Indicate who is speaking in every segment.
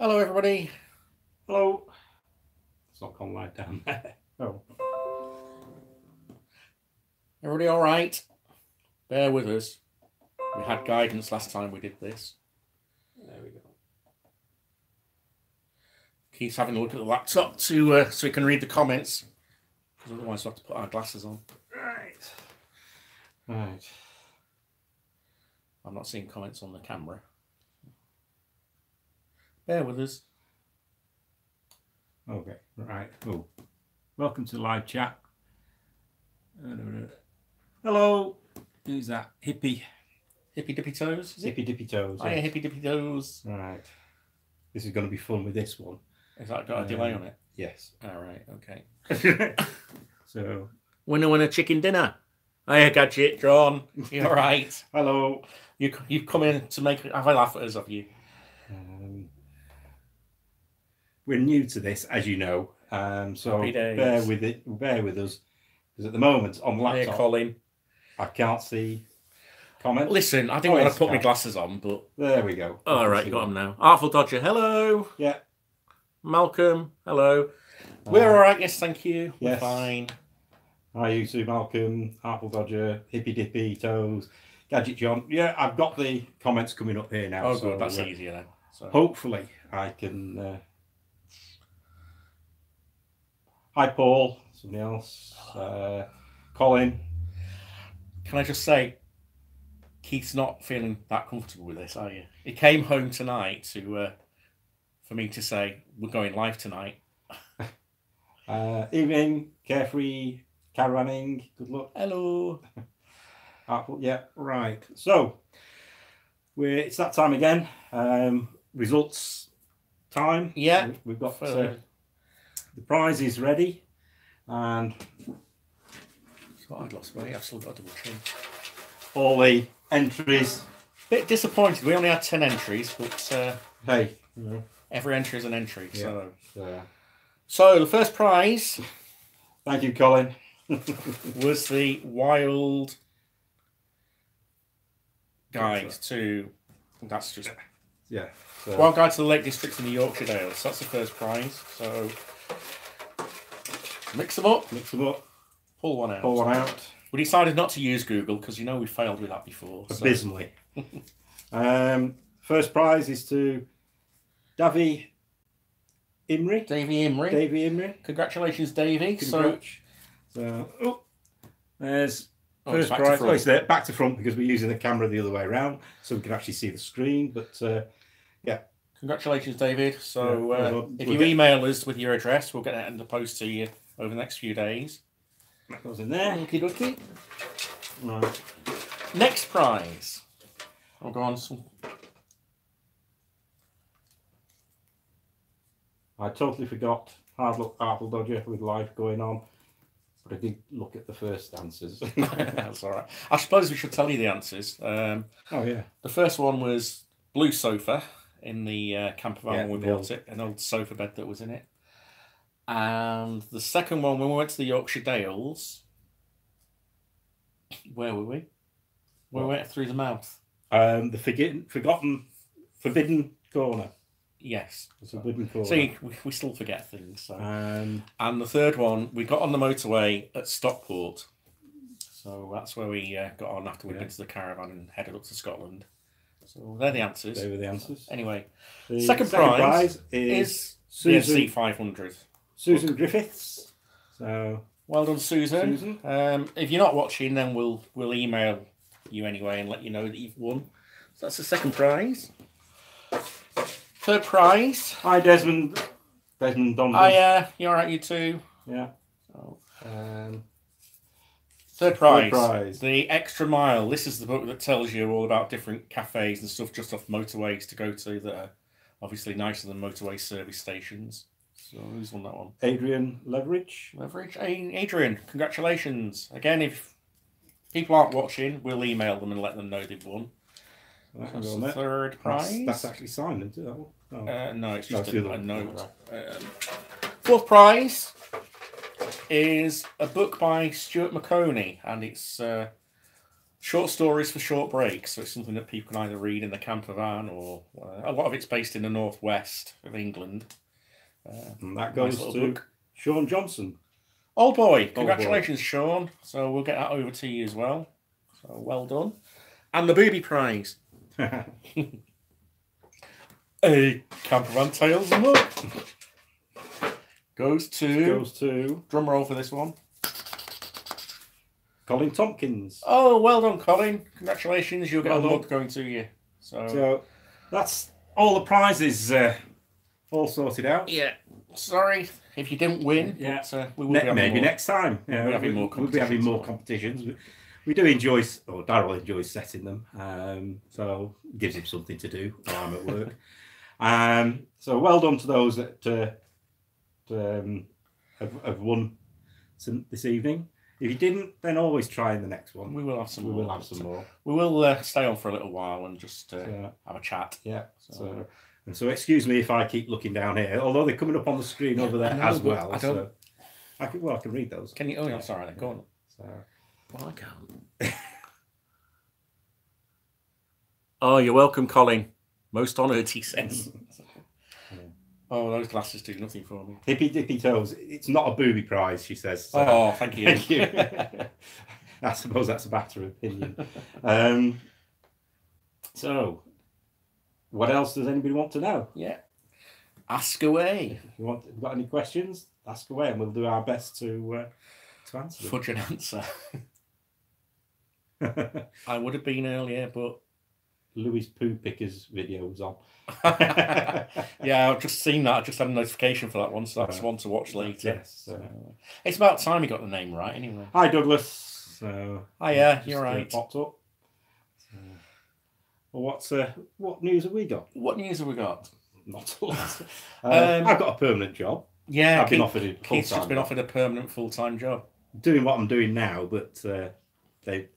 Speaker 1: Hello, everybody.
Speaker 2: Hello. It's not gone right down there. Oh.
Speaker 1: Everybody all right? Bear with us. We had guidance last time we did this.
Speaker 2: There we go.
Speaker 1: Keith's having a look at the laptop so he can read the comments. Because otherwise we'll have to put our glasses on.
Speaker 2: Right.
Speaker 1: I'm not seeing comments on the camera. Bear with us.
Speaker 2: Okay. Right. Oh. Welcome to live chat. Hello. Who's that? Hippie.
Speaker 1: Hippy Dippy Toes? Is it?
Speaker 2: Hippie Dippy Toes.
Speaker 1: Hiya, Hippy Dippy Toes.
Speaker 2: Right. This is going to be fun with this one.
Speaker 1: Has that got a delay on it?
Speaker 2: Yes.
Speaker 1: Alright, okay.
Speaker 2: So.
Speaker 1: Winner, chicken dinner. Hiya, Gadget, John. You alright?
Speaker 2: Hello.
Speaker 1: You've come in to have a laugh at us, have you?
Speaker 2: We're new to this, as you know. So bear with us. Because at the moment, on laptop,
Speaker 1: Hiya, Colin.
Speaker 2: I can't see comments.
Speaker 1: Listen, I didn't want to put my glasses on, but...
Speaker 2: There we go.
Speaker 1: All right, you got them now. Artful Dodger, hello.
Speaker 2: Yeah.
Speaker 1: Malcolm, hello. We're all right, yes, thank you.
Speaker 2: Yes.
Speaker 1: We're fine.
Speaker 2: Hi, you two, Malcolm, Artful Dodger, Hippy Dippy Toes, Gadget John. Yeah, I've got the comments coming up here now.
Speaker 1: Oh,
Speaker 2: so
Speaker 1: good, that's easier then. So.
Speaker 2: Hopefully, I can... Hi, Paul. Somebody else. Colin.
Speaker 1: Can I just say, Keith's not feeling that comfortable with this, are you? He came home tonight for me to say, we're going live tonight.
Speaker 2: Evening, carefree, caravanning. Good luck.
Speaker 1: Hello.
Speaker 2: Yeah, right. So, it's that time again. Results time.
Speaker 1: Yeah.
Speaker 2: We've got the prize is ready. And
Speaker 1: I've lost weight. I've still got a double chin.
Speaker 2: All the entries.
Speaker 1: Bit disappointed. We only had 10 entries, but
Speaker 2: hey,
Speaker 1: every entry is an entry.
Speaker 2: Yeah.
Speaker 1: So the first prize.
Speaker 2: Thank you, Colin.
Speaker 1: was the Wild Guide to. That's just.
Speaker 2: Yeah. So.
Speaker 1: Wild Guide to the Lake District in the Yorkshire Dales. So that's the first prize. So mix them up. Pull one out. We decided not to use Google because we failed with that before.
Speaker 2: Abysmally. First prize is to Davy Imrie.
Speaker 1: Davy Imrie. Congratulations, Davy. So
Speaker 2: there's first prize. Oh, it's there, back to front because we're using the camera the other way around, so we can actually see the screen. But yeah.
Speaker 1: Congratulations, David. So if you email us with your address, we'll get that in the post to you over the next few days.
Speaker 2: That goes in there.
Speaker 1: Okie dokie.
Speaker 2: Right.
Speaker 1: Next prize. I'll go on some.
Speaker 2: I totally forgot. Hard luck, Artful Dodger with live going on. But I did look at the first answers.
Speaker 1: That's all right. I suppose we should tell you the answers.
Speaker 2: Oh, yeah.
Speaker 1: The first one was blue sofa in the campervan when we built it. An old sofa bed that was in it. And the second one, when we went to the Yorkshire Dales, where were we? We went through the mouth.
Speaker 2: The forbidden corner.
Speaker 1: Yes.
Speaker 2: The forbidden corner.
Speaker 1: See, we still forget things. So. And the third one, we got on the motorway at Stockport. So that's where we got on after we'd been to the caravan and headed up to Scotland. So they're the answers.
Speaker 2: They were the answers.
Speaker 1: Anyway,
Speaker 2: the
Speaker 1: second prize
Speaker 2: is
Speaker 1: Susan the 500.
Speaker 2: Susan Griffiths. So
Speaker 1: well done, Susan. If you're not watching, then we'll email you anyway and let you know that you've won. So that's the second prize. Third prize.
Speaker 2: Hi, Desmond. Desmond Donald.
Speaker 1: Hi, you all right, you too?
Speaker 2: Yeah.
Speaker 1: So, third prize.
Speaker 2: Third prize.
Speaker 1: The Extra Mile. This is the book that tells you all about different cafes and stuff just off motorways to go to that are obviously nicer than motorway service stations. So who's won that one?
Speaker 2: Adrian Leverage.
Speaker 1: Adrian, congratulations. Again, if people aren't watching, we'll email them and let them know they've won. That's the third prize.
Speaker 2: That's actually signed, isn't it?
Speaker 1: Oh. No, it's just a note. Fourth prize is a book by Stuart McConey, and it's short stories for short breaks. So it's something that people can either read in the campervan or a lot of it's based in the northwest of England.
Speaker 2: And that goes to Sean Johnson.
Speaker 1: Old boy, congratulations, Sean. So we'll get that over to you as well. So well done. And the booby prize. A Campervan Tales mug. Goes to drum roll for this one.
Speaker 2: Colin Tompkins.
Speaker 1: Oh, well done, Colin. Congratulations, you'll get a mug going to you.
Speaker 2: So that's all the prizes all sorted out.
Speaker 1: Yeah. Sorry if you didn't win.
Speaker 2: Yeah.
Speaker 1: But, we will be
Speaker 2: maybe
Speaker 1: more.
Speaker 2: next time.
Speaker 1: Yeah, we'll be having more
Speaker 2: competitions. We do enjoy, or Darryl enjoys setting them. So it gives him something to do while I'm at work. So well done to those that have won this evening. If you didn't, then always try in the next one.
Speaker 1: We will have some more.
Speaker 2: We will have some more.
Speaker 1: We will stay on for a little while and just have a chat.
Speaker 2: Yeah. So excuse me if I keep looking down here, although they're coming up on the screen over there as well. I can read those.
Speaker 1: Can you? Oh, yeah, sorry. Then go on.
Speaker 2: Well,
Speaker 1: I can't. Oh, you're welcome, Colin. Most honoured, he says. Oh, those glasses do nothing for me.
Speaker 2: Hippy dippy toes. It's not a booby prize, she says. So.
Speaker 1: Oh, thank you.
Speaker 2: Thank you. I suppose that's a matter of opinion. So, what else does anybody want to know?
Speaker 1: Yeah. Ask away.
Speaker 2: If you got any questions? Ask away, and we'll do our best to answer them.
Speaker 1: Fudge an answer. I would have been earlier, but
Speaker 2: Louis Poo Picker's video was on.
Speaker 1: Yeah, I've just seen that. I just had a notification for that one, so that's one to watch later.
Speaker 2: Yes.
Speaker 1: It's about time you got the name right, anyway.
Speaker 2: Hi, Douglas. So,
Speaker 1: yeah, you're right.
Speaker 2: Popped up. Well, what news have we got?
Speaker 1: What news have we got?
Speaker 2: Not a lot. I've got a permanent job.
Speaker 1: Yeah,
Speaker 2: I've been offered a full-time
Speaker 1: Keith's just been offered a permanent full-time job.
Speaker 2: Doing what I'm doing now, but they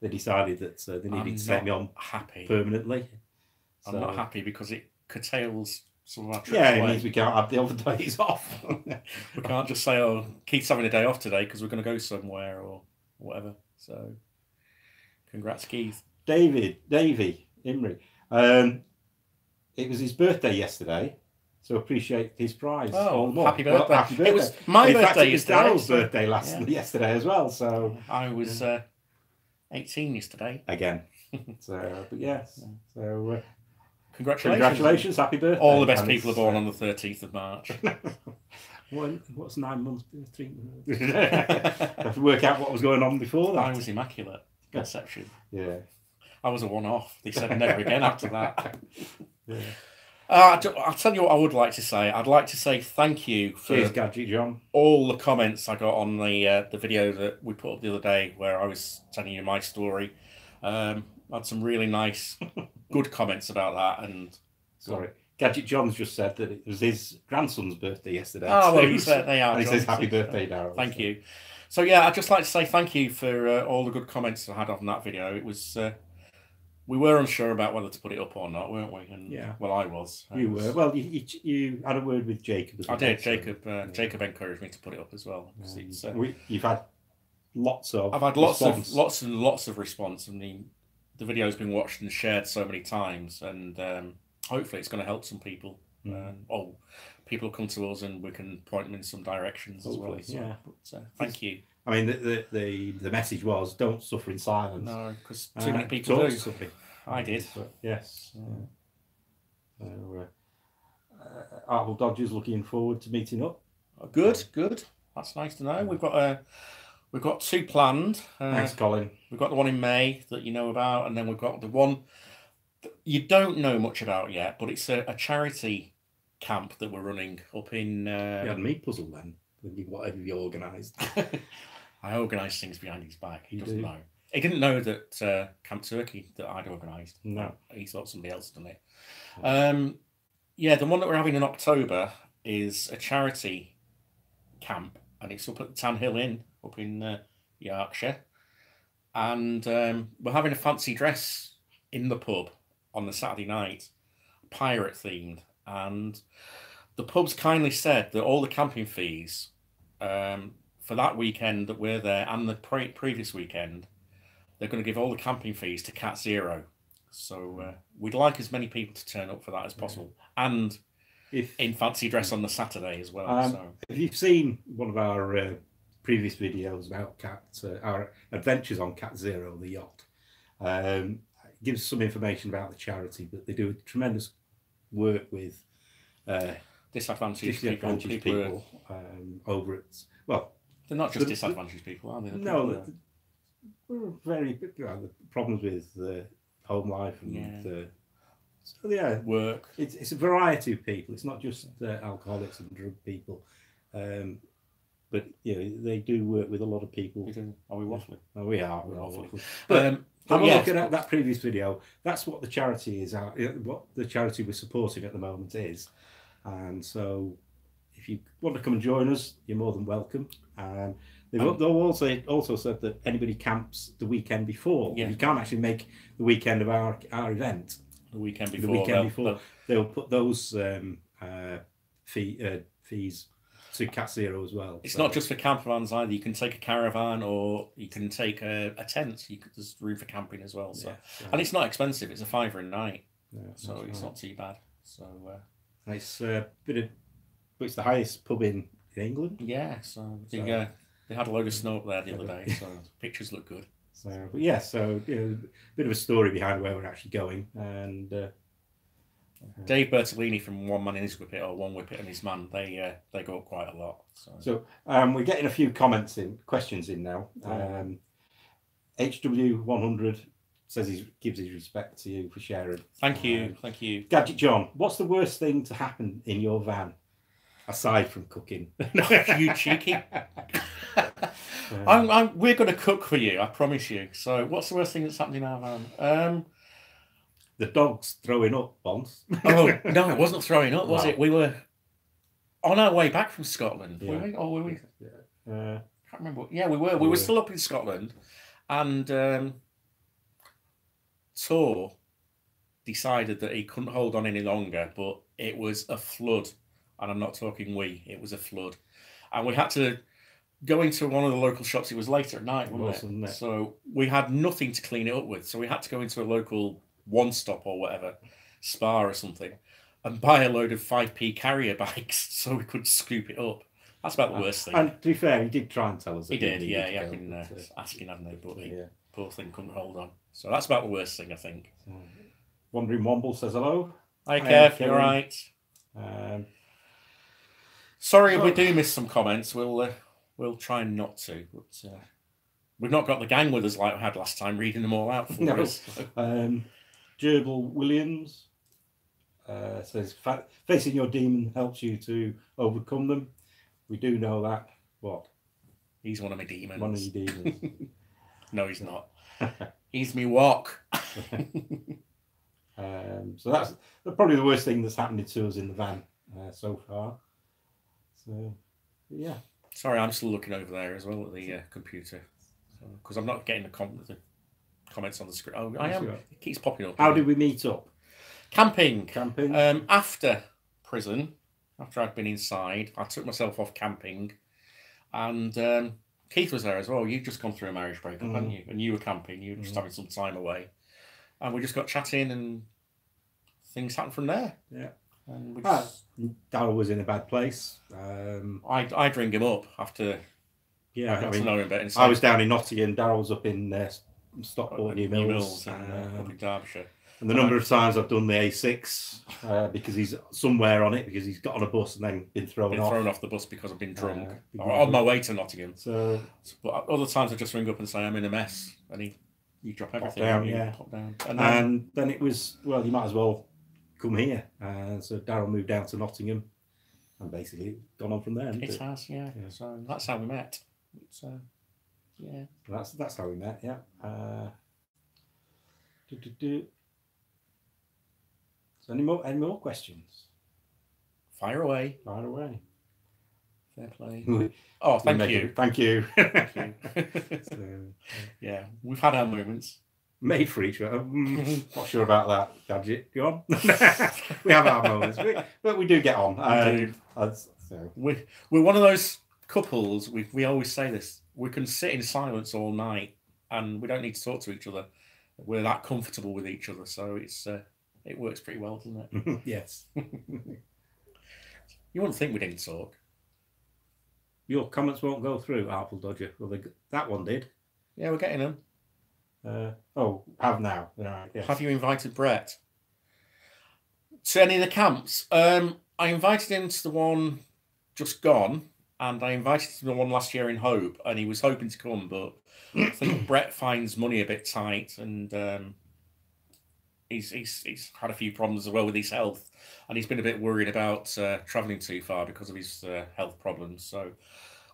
Speaker 2: decided that they needed to take me on permanently.
Speaker 1: I'm not happy because it curtails some of our trips.
Speaker 2: Yeah, it means we can't have the other days off.
Speaker 1: We can't just say, "Oh, Keith's having a day off today because we're going to go somewhere or whatever." So, congrats, Keith.
Speaker 2: Davey Imrie. It was his birthday yesterday, so appreciate his prize.
Speaker 1: Oh, happy birthday!
Speaker 2: Well, happy birthday!
Speaker 1: It was my birthday yesterday.
Speaker 2: It was Daryl's birthday yesterday as well. So
Speaker 1: I was 18 yesterday.
Speaker 2: Again. So, but yes. So
Speaker 1: congratulations!
Speaker 2: Happy birthday!
Speaker 1: All the best people are born on the 13th of March.
Speaker 2: What's 9 months? 3 have to work out what was going on before that.
Speaker 1: I was immaculate conception.
Speaker 2: Yeah.
Speaker 1: I was a one-off. They said never again after that.
Speaker 2: Yeah.
Speaker 1: I'll tell you what I would like to say. I'd like to say thank you for
Speaker 2: Gadget John.
Speaker 1: All the comments I got on the video that we put up the other day where I was telling you my story. I had some really nice, good comments about that. And
Speaker 2: sorry, Gadget John's just said that it was his grandson's birthday yesterday.
Speaker 1: Oh, well, he said they are.
Speaker 2: And he says happy birthday, Darryl.
Speaker 1: Thank you. So yeah, I'd just like to say thank you for all the good comments I had on that video. It was. We were unsure about whether to put it up or not, weren't we? And,
Speaker 2: yeah.
Speaker 1: Well, I was.
Speaker 2: You were. Well, you had a word with Jacob as well.
Speaker 1: I did. Jacob encouraged me to put it up as well.
Speaker 2: You've had lots of.
Speaker 1: I've had lots and lots of response, and the video's been watched and shared so many times, and hopefully it's going to help some people. People will come to us and we can point them in some directions hopefully, as well. So, yeah. Thank you.
Speaker 2: I mean, the message was don't suffer in silence.
Speaker 1: No, because too many people do.
Speaker 2: Something.
Speaker 1: I did.
Speaker 2: But, yes. Artful Dodger's looking forward to meeting up.
Speaker 1: Good. That's nice to know. We've got 2 planned.
Speaker 2: Thanks, Colin.
Speaker 1: We've got the one in May that you know about, and then we've got the one that you don't know much about yet, but it's a charity camp that we're running up in.
Speaker 2: You had me puzzled then. Whatever you organised.
Speaker 1: I organised things behind his back. He doesn't know. He didn't know that Camp Turkey that I'd organised.
Speaker 2: No.
Speaker 1: He thought somebody else had done it. Yeah, the one that we're having in October is a charity camp, and it's up at the Tan Hill Inn up in Yorkshire. And we're having a fancy dress in the pub on the Saturday night, pirate themed. And the pub's kindly said that all the camping fees for that weekend that we're there and the previous weekend they're going to give all the camping fees to Cat Zero. So we'd like as many people to turn up for that as possible, and in fancy dress on the Saturday as well. So
Speaker 2: if you've seen one of our previous videos about our adventures on Cat Zero, the yacht, it gives some information about the charity, but they do tremendous work with
Speaker 1: disadvantaged
Speaker 2: people over at, well,
Speaker 1: they're not just disadvantaged people, are they?
Speaker 2: No, very the problems with home life and
Speaker 1: work.
Speaker 2: It's a variety of people. It's not just alcoholics and drug people, but they do work with a lot of people.
Speaker 1: Are we waffling?
Speaker 2: Oh, we are.
Speaker 1: We're waffling.
Speaker 2: But have a look at that previous video. That's what the charity is. What the charity we're supporting at the moment is, and so if you want to come and join us, you're more than welcome. They've also said that anybody camps the weekend before. You can't actually make the weekend of our event.
Speaker 1: The weekend before.
Speaker 2: They'll put those fees to Cat Zero as well.
Speaker 1: It's not just for campervans either. You can take a caravan or you can take a tent. There's room for camping as well. So, and it's not expensive. It's a £5 a night, so it's not too bad. So
Speaker 2: and it's it's the highest pub in England.
Speaker 1: Yeah. So they had a load of snow up there the other day. So pictures look good.
Speaker 2: So a bit of a story behind where we're actually going, and
Speaker 1: Dave Bertolini from One Man in His Whippet or One Whippet and His Man, they go up quite a lot.
Speaker 2: So we're getting a few questions in now. HW100 says he gives his respect to you for sharing.
Speaker 1: Thank you.
Speaker 2: Gadget John, what's the worst thing to happen in your van aside from cooking?
Speaker 1: You cheeky. We're going to cook for you, I promise you. So, what's the worst thing that's happened in our van?
Speaker 2: The dog's throwing up once.
Speaker 1: Oh no, it wasn't throwing up, was it? We were on our way back from Scotland. Were we? Or were we? Can't remember. Yeah, we were. We were still up in Scotland, and Tor decided that he couldn't hold on any longer. But it was a flood, and I'm not talking it was a flood, and we had to go into one of the local shops. It was later at night, wasn't it? So we had nothing to clean it up with. So we had to go into a local One Stop or whatever, Spa or something, and buy a load of 5p carrier bikes so we could scoop it up. That's about the worst thing.
Speaker 2: And to be fair, he did try and tell us.
Speaker 1: He did, yeah. He had been asking, hadn't he? But the poor thing couldn't hold on. So that's about the worst thing, I think.
Speaker 2: Wandering Womble says hello.
Speaker 1: Hi, Kev. You all right? Sorry if we do miss some comments. We'll try not to, but we've not got the gang with us like we had last time, reading them all out for us.
Speaker 2: Gerbil Williams says, facing your demon helps you to overcome them. We do know that. What?
Speaker 1: He's one of my demons.
Speaker 2: One of your demons.
Speaker 1: No, he's not. He's me walk.
Speaker 2: So that's probably the worst thing that's happened to us in the van so far. So, yeah.
Speaker 1: Sorry, I'm still looking over there as well at the computer because I'm not getting the comments on the screen. Oh, I am. It keeps popping up.
Speaker 2: How did we meet up?
Speaker 1: Camping. After prison, after I'd been inside, I took myself off camping, and Keith was there as well. You'd just gone through a marriage breakup, hadn't you? And you were camping. You were just having some time away, and we just got chatting, and things happened from there.
Speaker 2: Yeah.
Speaker 1: And
Speaker 2: Darryl was in a bad place.
Speaker 1: I'd ring him up after.
Speaker 2: Yeah,
Speaker 1: I got to know him better.
Speaker 2: I was down in Nottingham. Darryl was up in Stockport, New Mills,
Speaker 1: up in Derbyshire.
Speaker 2: And the number of times I've done the A6 because he's somewhere on it because he's got on a bus and then been thrown off
Speaker 1: the bus because I've been drunk on my way to Nottingham. But other times I just ring up and say I'm in a mess, and you drop everything pop down.
Speaker 2: And then it was, well, you might as well come here. So Darryl moved down to Nottingham, and basically gone on from there.
Speaker 1: It has, yeah. So that's how we met. Yeah.
Speaker 2: That's how we met. Yeah. So any more questions?
Speaker 1: Fire away. Fair play. Oh, thank you.
Speaker 2: Thank you.
Speaker 1: Yeah, we've had our moments.
Speaker 2: Made for each other. Not sure about that, Gadget. Go on. We have our moments, but we do get on.
Speaker 1: We're one of those couples. We always say this. We can sit in silence all night and we don't need to talk to each other. We're that comfortable with each other, so it works pretty well, doesn't it?
Speaker 2: Yes.
Speaker 1: You wouldn't think we didn't talk.
Speaker 2: Your comments won't go through, Artful Dodger. Well, that one did.
Speaker 1: Yeah, we're getting them.
Speaker 2: Have now. Right, yes.
Speaker 1: Have you invited Brett to any of the camps? I invited him to the one just gone, and I invited him to the one last year in Hope, and he was hoping to come, but I think Brett finds money a bit tight, and he's had a few problems as well with his health, and he's been a bit worried about travelling too far because of his health problems. So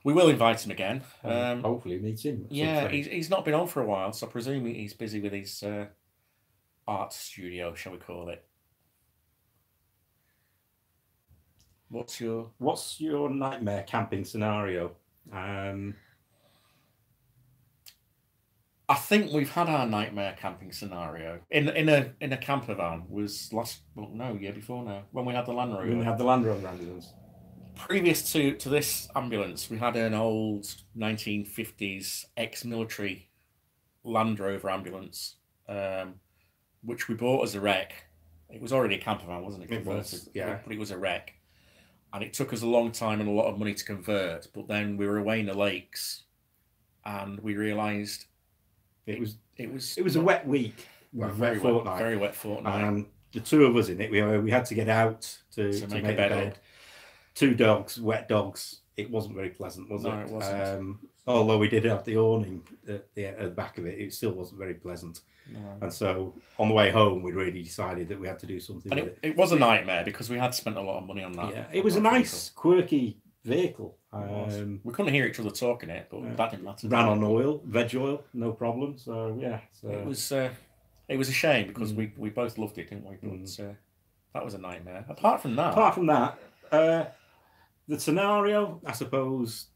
Speaker 1: we will invite him again.
Speaker 2: Hopefully meet him.
Speaker 1: Yeah, he's not been on for a while, so I presume he's busy with his art studio, shall we call it. What's your
Speaker 2: nightmare camping scenario?
Speaker 1: I think we've had our nightmare camping scenario in a camper van. Was year before now, when we had the Land Rover.
Speaker 2: When we had the Land Rover ambulance.
Speaker 1: Previous to this ambulance, we had an old 1950s ex-military Land Rover ambulance, which we bought as a wreck. It was already a camper van, wasn't it?
Speaker 2: It was, yeah.
Speaker 1: But it was a wreck. And it took us a long time and a lot of money to convert. But then we were away in the lakes, and we realised
Speaker 2: it was a wet week.
Speaker 1: Well, very wet fortnight.
Speaker 2: And the two of us in it, we had to get out to make a bed. 2 dogs, wet dogs. It wasn't very pleasant, was it?
Speaker 1: No, it wasn't.
Speaker 2: Although we did have the awning at the back of it, it still wasn't very pleasant. No. And so on the way home, we really decided that we had to do something with it.
Speaker 1: It was a nightmare because we had spent a lot of money on that.
Speaker 2: Yeah, it was a nice, quirky vehicle.
Speaker 1: We couldn't hear each other talking it, but that didn't matter.
Speaker 2: Ran on oil, veg oil, no problem. So yeah,
Speaker 1: it was a shame because we both loved it, didn't we? But that was a nightmare. Apart from that,
Speaker 2: the scenario, I suppose,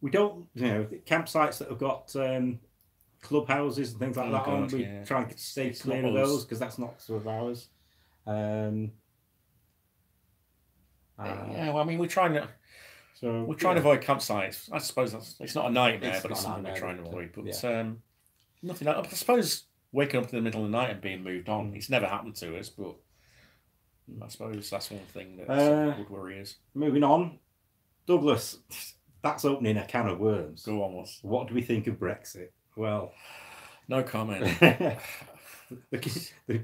Speaker 2: we don't, campsites that have got clubhouses and things like that on, we try and stay clear of those because that's not sort of ours.
Speaker 1: Well, I mean, we're trying to avoid campsites. I suppose it's not a nightmare, but it's something we're trying to avoid. But nothing. I suppose waking up in the middle of the night and being moved on, it's never happened to us, but I suppose that's one thing that would worry us.
Speaker 2: Moving on, Douglas, that's opening a can of worms.
Speaker 1: Go on,
Speaker 2: what do we think of Brexit? Well,
Speaker 1: no comment.
Speaker 2: the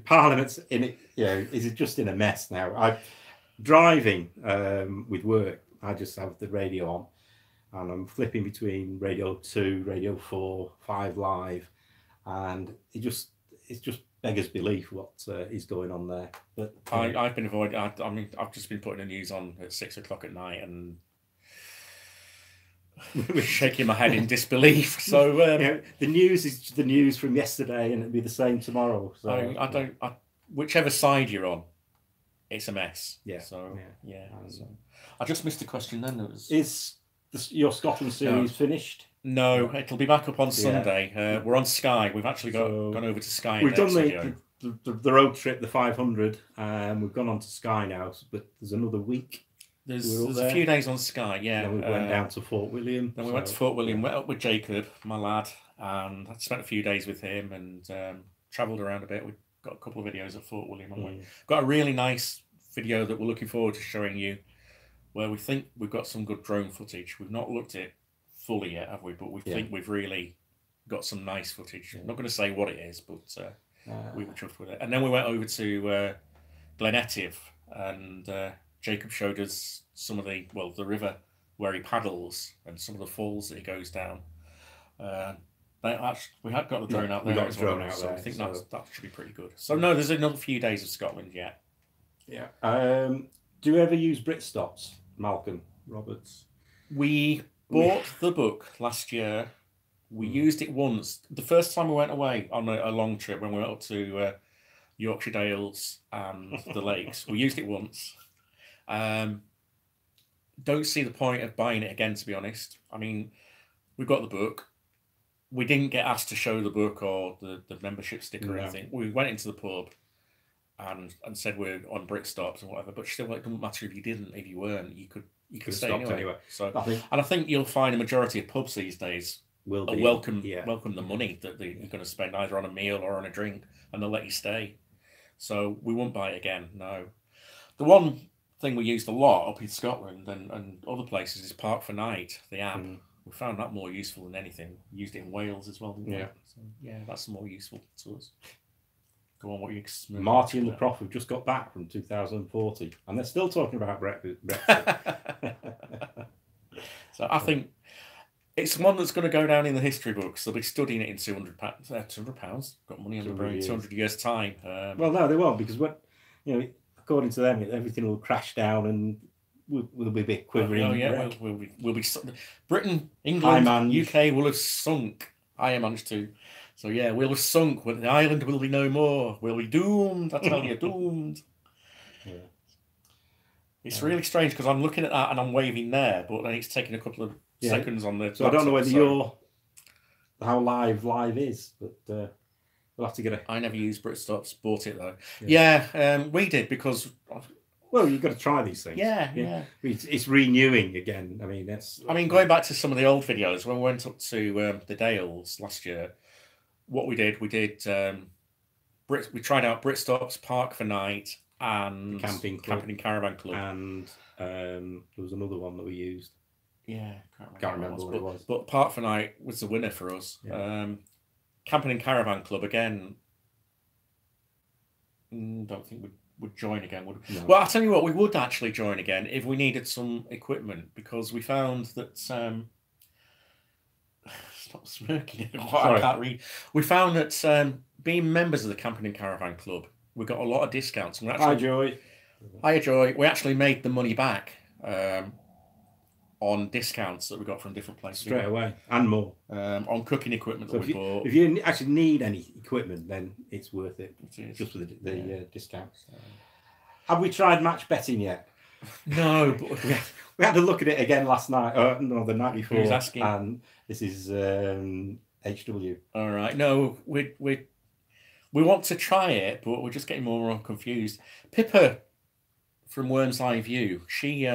Speaker 2: Parliament's in it. Is just in a mess now. I'm driving with work. I just have the radio on, and I'm flipping between Radio 2, Radio 4, 5 Live, and it's just beggars belief what is going on there. But
Speaker 1: I've been avoiding. I've just been putting the news on at 6 o'clock at night and shaking my head in disbelief. So
Speaker 2: the news is the news from yesterday, and it'll be the same tomorrow. So
Speaker 1: whichever side you're on, it's a mess.
Speaker 2: Yeah.
Speaker 1: So so. I just missed a question then.
Speaker 2: Is your Scotland series finished?
Speaker 1: No, it'll be back up on Sunday. We're on Sky. We've actually gone over to Sky.
Speaker 2: We've done the road trip, the 500, and we've gone on to Sky now. But there's another week.
Speaker 1: There's a few days on Sky, yeah.
Speaker 2: Then we went down to Fort William.
Speaker 1: Then we went to Fort William, went up with Jacob, my lad, and I spent a few days with him and travelled around a bit. We've got a couple of videos at Fort William, haven't we? Got a really nice video that we're looking forward to showing you, where we think we've got some good drone footage. We've not looked at it fully yet, have we? But we think we've really got some nice footage. I'm not going to say what it is, but we were chuffed with it. And then we went over to Glen Etive, and Jacob showed us some of the river where he paddles and some of the falls that he goes down. We had got the drone out there.
Speaker 2: We got the drone out
Speaker 1: so
Speaker 2: there.
Speaker 1: I think that should be pretty good. So no, there's another few days of Scotland yet.
Speaker 2: Yeah. Do you ever use Britstops, Malcolm Roberts?
Speaker 1: We bought the book last year. We used it once. The first time we went away on a long trip when we went up to Yorkshire Dales and the lakes, we used it once. Don't see the point of buying it again, to be honest. I mean, we've got the book. We didn't get asked to show the book or the membership sticker or anything. We went into the pub and said we're on Britstops and whatever, but still, it doesn't matter if you didn't, if you weren't, you could stay anyway.
Speaker 2: So
Speaker 1: I think you'll find a majority of pubs these days
Speaker 2: will be
Speaker 1: welcome the money that you're going to spend either on a meal or on a drink, and they'll let you stay. So we won't buy it again. No. The one thing we used a lot up in Scotland and other places is Park for Night, the app. We found that more useful than anything. We used it in Wales as well.
Speaker 2: Yeah.
Speaker 1: So, yeah, that's more useful to us. Go on, what you...
Speaker 2: Marty and the Prof have just got back from 2040, and they're still talking about Brexit.
Speaker 1: So I think it's one that's going to go down in the history books. They'll be studying it in £200. Got money on the brain. 200 years' time.
Speaker 2: Well, no, they won't, because according to them, everything will crash down and we'll be a bit quivering.
Speaker 1: Oh yeah, we'll be. Britain, England, UK will have sunk. I managed to. So yeah, we'll have sunk. The island will be no more. We'll be doomed. I tell you, doomed.
Speaker 2: Yeah.
Speaker 1: It's really strange because I'm looking at that and I'm waving there, but then it's taking a couple of seconds on the.
Speaker 2: So I don't know whether how live is, but we'll have to get a.
Speaker 1: I never used Britstops. Bought it though. Yeah, we did because.
Speaker 2: Well, you've got to try these things.
Speaker 1: Yeah.
Speaker 2: It's renewing again. I mean,
Speaker 1: going back to some of the old videos when we went up to the Dales last year. What we did, we tried out Britstops, Park for Night, and
Speaker 2: Camping
Speaker 1: and Caravan Club,
Speaker 2: and there was another one that we used.
Speaker 1: Yeah,
Speaker 2: can't remember what it was.
Speaker 1: But Park for Night was the winner for us.
Speaker 2: Yeah.
Speaker 1: Camping and Caravan Club again. Don't think we'd join again. No. Well, I'll tell you what, we would actually join again if we needed some equipment, because we found that. Stop smirking. I can't read. We found that being members of the Camping and Caravan Club, we got a lot of discounts.
Speaker 2: Hi, Joy.
Speaker 1: We actually made the money back on discounts that we got from different places.
Speaker 2: Straight away, and more.
Speaker 1: On cooking equipment that we bought.
Speaker 2: If you actually need any equipment, then it's worth it. Just for the discounts. Have we tried match betting yet?
Speaker 1: No, but
Speaker 2: we had to look at it again last night. No, the night before.
Speaker 1: Who's asking?
Speaker 2: And this is HW.
Speaker 1: All right. No, we want to try it, but we're just getting more and more confused. Pippa from Worm's Eye View, she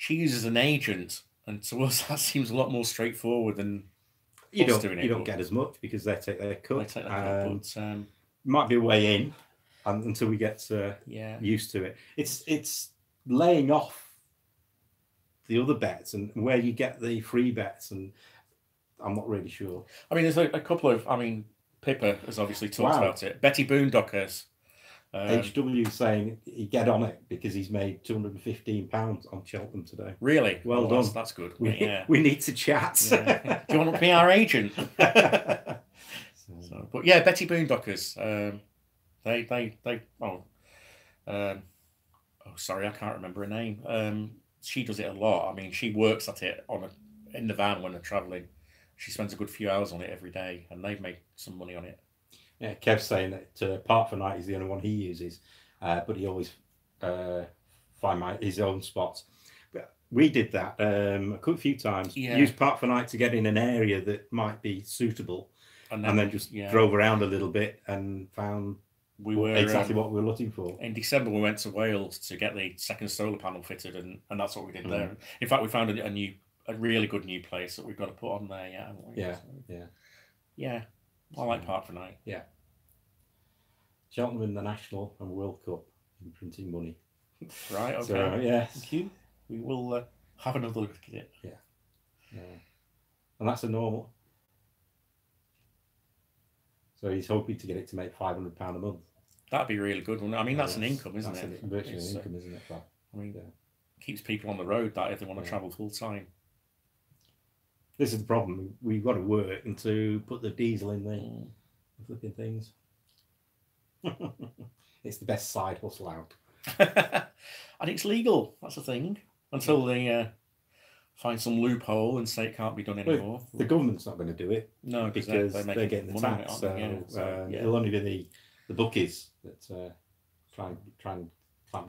Speaker 1: uses an agent, and to us that seems a lot more straightforward than
Speaker 2: you don't get as much because they take their cut.
Speaker 1: But,
Speaker 2: might be a way in, and until we get used to it. It's laying off the other bets and where you get the free bets, and I'm not really sure.
Speaker 1: I mean, there's a couple of. Pippa has obviously talked about it. Betty Boondockers.
Speaker 2: HW saying he get on it because he's made £215 on Cheltenham today.
Speaker 1: Really?
Speaker 2: Well done.
Speaker 1: That's good.
Speaker 2: We need to chat.
Speaker 1: Yeah. Do you want to be our agent? But yeah, Betty Boondockers. Sorry, I can't remember her name. She does it a lot. I mean, she works at it in the van when they're travelling. She spends a good few hours on it every day, and they've made some money on it.
Speaker 2: Yeah, Kev's saying that Park for Night is the only one he uses, but he always find his own spots. But we did that a few times.
Speaker 1: Yeah.
Speaker 2: Used Park for Night to get in an area that might be suitable, and then just drove around a little bit and found exactly what we were looking for.
Speaker 1: In December, we went to Wales to get the second solar panel fitted, and that's what we did there. In fact, we found a really good new place that we've got to put on there. Yeah. I like Park for Night.
Speaker 2: Yeah. Cheltenham in the National and World Cup in printing money.
Speaker 1: Right. Okay.
Speaker 2: So, yes.
Speaker 1: Thank you. We will have another look at it.
Speaker 2: Yeah. And that's a normal. So he's hoping to get it to make £500 a month.
Speaker 1: That'd be really good. I mean, that's an income, isn't it?
Speaker 2: Virtually an income, isn't it?
Speaker 1: Keeps people on the road that if they want to travel full time.
Speaker 2: This is the problem. We've got to work and to put the diesel in the flipping things. It's the best side hustle out.
Speaker 1: And it's legal. That's the thing. Until they find some loophole and say it can't be done anymore.
Speaker 2: The government's not going to do it.
Speaker 1: No,
Speaker 2: because they're getting the tax. It'll only be the bookies that try and clamp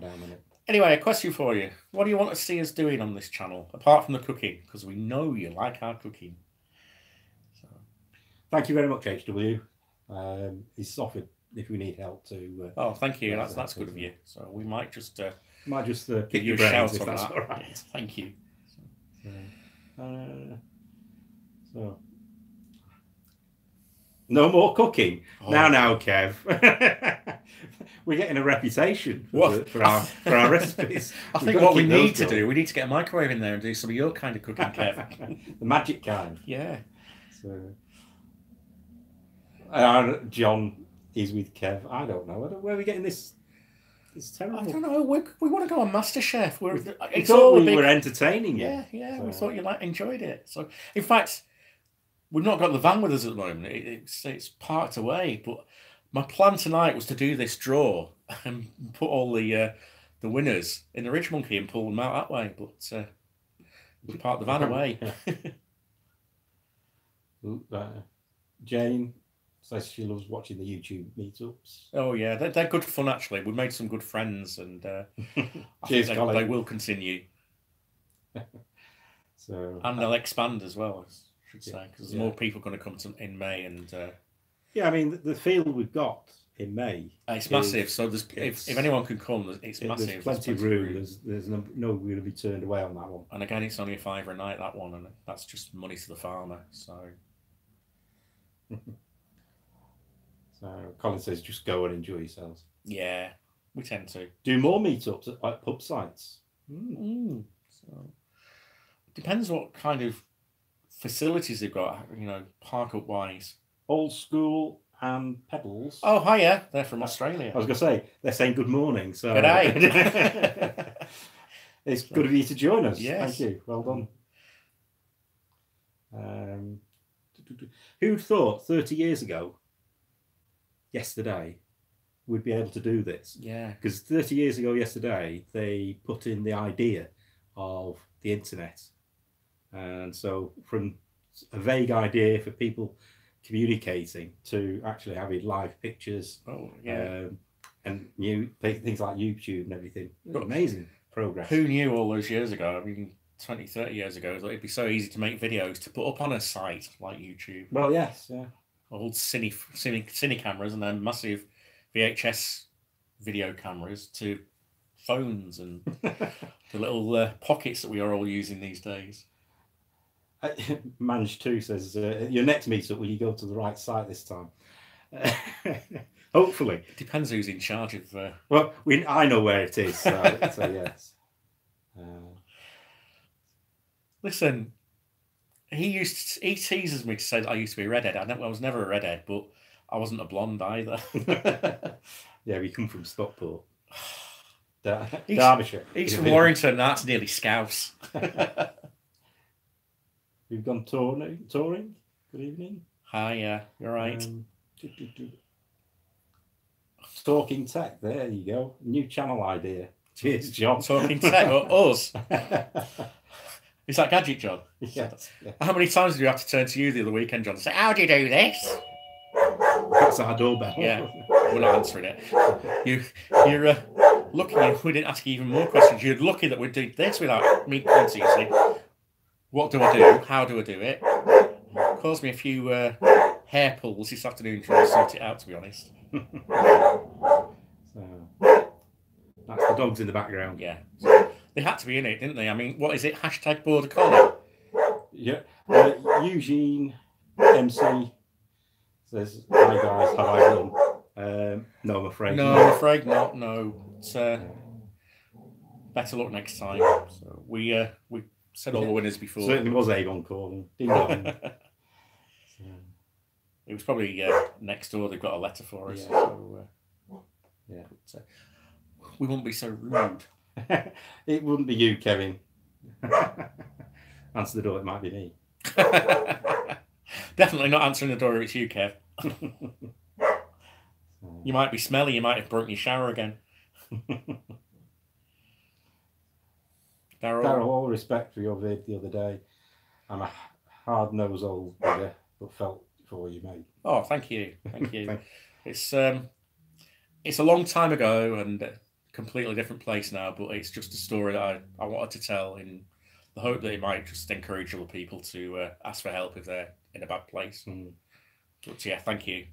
Speaker 2: down on it.
Speaker 1: Anyway, a question for you. What do you want to see us doing on this channel, apart from the cooking? Because we know you like our cooking. So.
Speaker 2: Thank you very much, HW. He's offered if we need help to...
Speaker 1: thank you. That's good of you. So we might just...
Speaker 2: pick your brains if that's all right.
Speaker 1: Thank you.
Speaker 2: So So no more cooking. Oh. Now, Kev. We're getting a reputation for our recipes.
Speaker 1: I think what we need to do, we need to get a microwave in there and do some of your kind of cooking, Kev.
Speaker 2: The magic kind.
Speaker 1: Yeah.
Speaker 2: So, John is with Kev. I don't know. Where are we getting this? It's terrible.
Speaker 1: I don't know. We want to go on MasterChef.
Speaker 2: We thought we were entertaining you.
Speaker 1: Yeah. So. We thought you enjoyed it. So, in fact, we've not got the van with us at the moment. It's parked away. But my plan tonight was to do this draw and put all the winners in the Rich Monkey and pull them out that way. But we parked the van away.
Speaker 2: Jane says she loves watching the YouTube meetups.
Speaker 1: Oh yeah, they're good fun actually. We made some good friends, and I think they will continue. And they'll expand as well, I should say, because there's more people going to come in May, and
Speaker 2: I mean the field we've got in May.
Speaker 1: It's massive. So if anyone can come, it's massive.
Speaker 2: There's plenty of room. There's no going to be turned away on that one.
Speaker 1: And again, it's only $5 a night, that one, and that's just money to the farmer. So.
Speaker 2: So Colin says, just go and enjoy yourselves.
Speaker 1: Yeah, we tend to
Speaker 2: do more meetups at pub sites.
Speaker 1: So depends what kind of facilities they've got. Park up wise.
Speaker 2: Old School and Pebbles.
Speaker 1: Oh, hiya! They're from Australia.
Speaker 2: I was going to say they're saying good morning. So
Speaker 1: good day.
Speaker 2: It's good of you to join us.
Speaker 1: Yes.
Speaker 2: Thank you. Well done. Who'd thought 30 years ago, yesterday, we'd be able to do this?
Speaker 1: Yeah.
Speaker 2: Because 30 years ago yesterday, they put in the idea of the internet. And so from a vague idea for people communicating to actually having live pictures.
Speaker 1: Oh, yeah.
Speaker 2: And new things like YouTube and everything. Amazing progress.
Speaker 1: Who knew all those years ago? I mean, 20, 30 years ago, that it'd be so easy to make videos to put up on a site like YouTube.
Speaker 2: Well, yes, yeah.
Speaker 1: Old cine cameras and then massive VHS video cameras to phones and the little pockets that we are all using these days.
Speaker 2: Manage2 says, your next meetup, will you go to the right site this time? Hopefully.
Speaker 1: Depends who's in charge of...
Speaker 2: Well, I know where it is, so yes.
Speaker 1: Listen, he teases me to say that I used to be a redhead. I was never a redhead, but I wasn't a blonde either.
Speaker 2: Yeah, we come from Stockport. Derbyshire.
Speaker 1: He's from Warrington, that's nearly Scouse.
Speaker 2: We've gone touring. Good evening.
Speaker 1: Hi, yeah, you're right.
Speaker 2: Talking Tech, there you go. New channel idea. Cheers, John.
Speaker 1: Talking Tech, or us. Is that Gadget John?
Speaker 2: Yes. Yeah.
Speaker 1: How many times did you have to turn to you the other weekend, John, to say, how do you do this?
Speaker 2: That's our doorbell.
Speaker 1: Yeah, we're not answering it. You're lucky we didn't ask you even more questions. You're lucky that we're doing this without me coming to you saying, what do I do? How do I do it? Caused me a few hair pulls this afternoon trying to sort it out, to be honest.
Speaker 2: So, that's the dogs in the background.
Speaker 1: Yeah. They had to be in it, didn't they? I mean, what is it? Hashtag border collie?
Speaker 2: Yeah. Eugene MC says, hi guys, have I won? No, I'm afraid
Speaker 1: not. No, I'm afraid not. No. It's, better luck next time. So we said all the winners before.
Speaker 2: Certainly was Avon calling. Ding dong.
Speaker 1: It was probably next door. They've got a letter for us.
Speaker 2: Yeah.
Speaker 1: So,
Speaker 2: yeah.
Speaker 1: But, we won't be so rude.
Speaker 2: It wouldn't be you, Kevin. Answer the door, it might be me.
Speaker 1: Definitely not answering the door if it's you, Kev. You might be smelly, you might have broken your shower again.
Speaker 2: Darryl, all respect for your vid the other day. I'm a hard-nosed old bugger, but felt for you, mate.
Speaker 1: Oh, thank you. Thank you. It's a long time ago and a completely different place now, but it's just a story that I wanted to tell in the hope that it might just encourage other people to ask for help if they're in a bad place. But yeah, thank you.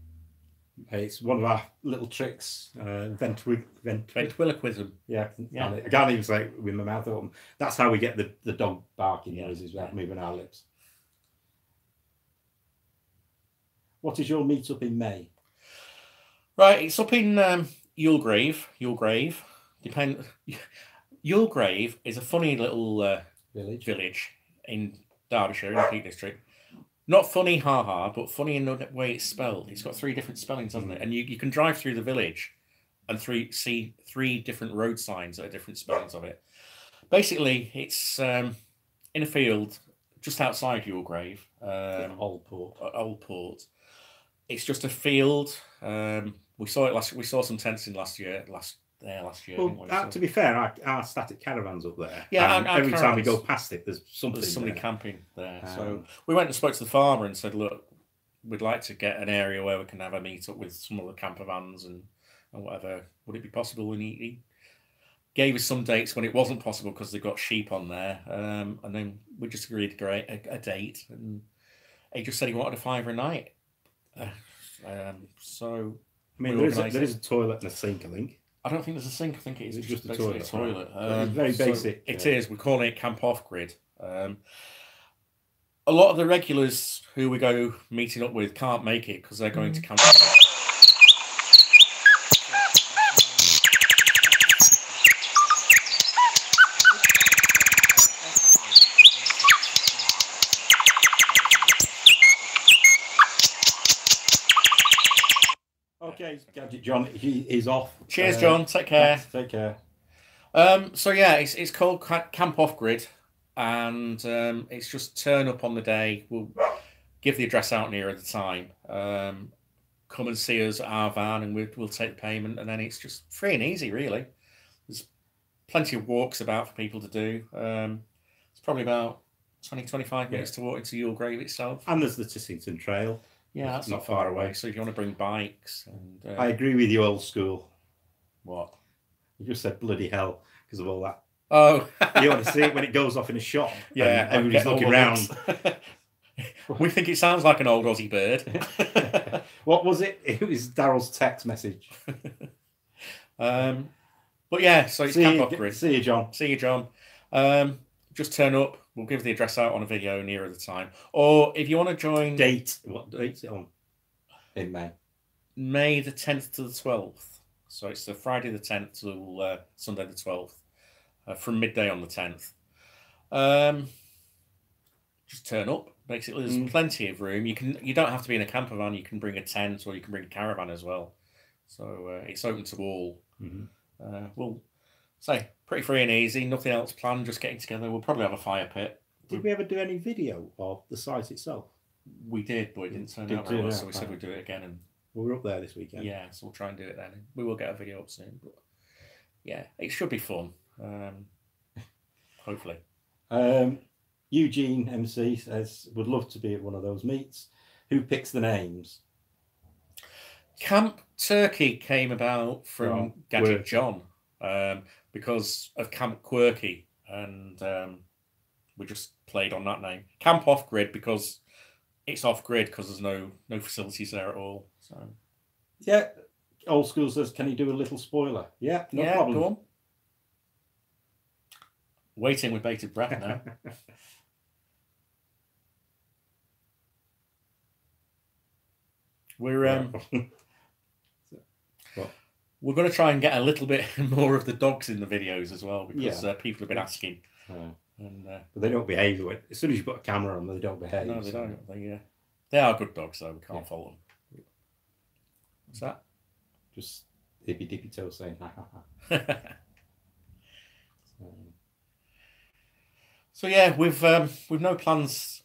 Speaker 2: It's one of our little tricks,
Speaker 1: ventriloquism.
Speaker 2: Yeah. I can't even say it with my mouth open. That's how we get the dog barking noises without moving our lips. What is your meet-up in May?
Speaker 1: Right, it's up in Yulgrave. Yulgrave is a funny little village in Derbyshire, in the Peak District. Not funny, but funny in the way it's spelled. It's got 3 different spellings, hasn't it? And you can drive through the village and see 3 different road signs that are different spellings of it. Basically, it's in a field just outside Yulgrave.
Speaker 2: Old Port.
Speaker 1: Old Port. It's just a field. We saw some tents in last year.
Speaker 2: Well, to be fair, our static caravan's up there.
Speaker 1: Yeah,
Speaker 2: every time we go past it, there's somebody
Speaker 1: there. Camping there. So we went and spoke to the farmer and said, look, we'd like to get an area where we can have a meet up with some of the camper vans and whatever. Would it be possible? And he gave us some dates when it wasn't possible because they've got sheep on there. And then we just agreed to a date. And he just said he wanted a £5 a night. So
Speaker 2: I mean, there is a toilet and a sink, I think.
Speaker 1: I don't think there's a sink. I think it's just
Speaker 2: a toilet.
Speaker 1: It's
Speaker 2: very basic.
Speaker 1: It is. We're calling it Camp Off Grid. A lot of the regulars who we go meeting up with can't make it because they're going to camp.
Speaker 2: Okay, Gadget John, he is off.
Speaker 1: Cheers, John. Take care.
Speaker 2: Take care.
Speaker 1: So yeah, it's called Camp Off Grid, and it's just turn up on the day. We'll give the address out near at the time. Come and see us at our van, and we'll take the payment, and then it's just free and easy, really. There's plenty of walks about for people to do. It's probably about 20-25 minutes to walk into Yulgrave itself.
Speaker 2: And there's the Tissington Trail.
Speaker 1: Yeah, that's not far away. So if you want to bring bikes, and
Speaker 2: I agree with you, old school.
Speaker 1: What?
Speaker 2: You just said bloody hell because of all that.
Speaker 1: Oh,
Speaker 2: you want to see it when it goes off in a shop.
Speaker 1: Yeah,
Speaker 2: everybody's looking around.
Speaker 1: We think it sounds like an old Aussie bird.
Speaker 2: What was it? It was Daryl's text message.
Speaker 1: But yeah, so it's Camp Off Grid.
Speaker 2: See you, John.
Speaker 1: See you, John. Just turn up. We'll give the address out on a video nearer the time. Or if you want to join...
Speaker 2: Date. What date's it on? In May.
Speaker 1: May the 10th to the 12th. So it's the Friday the 10th till Sunday the 12th. From midday on the 10th. Just turn up. Basically, there's plenty of room. You don't have to be in a camper van. You can bring a tent or you can bring a caravan as well. So it's open to all. We'll say pretty free and easy. Nothing else planned. Just getting together. We'll probably have a fire pit.
Speaker 2: Did we ever do any video of the site itself?
Speaker 1: We did, but it didn't turn out very well. So we said we'd do it again. And
Speaker 2: we're up there this weekend.
Speaker 1: Yeah, so we'll try and do it then. We will get a video up soon. But yeah, it should be fun. Hopefully.
Speaker 2: Eugene MC says would love to be at one of those meets. Who picks the names?
Speaker 1: Camp Turkey came about from Gadget John because of Camp Quirky, and we just played on that name. Camp Off Grid because it's off grid because there's no facilities there at all. So
Speaker 2: yeah, old school says, can you do a little spoiler? Yeah, no problem.
Speaker 1: Go on. Waiting with bated breath now. We're we're going to try and get a little bit more of the dogs in the videos as well because people have been asking.
Speaker 2: But they don't behave. As soon as you put a camera on them, they don't behave.
Speaker 1: No, they don't. They are good dogs though. We can't fault them. What's that?
Speaker 2: Just hippy dippy toe saying ha ha ha.
Speaker 1: So yeah, we've no plans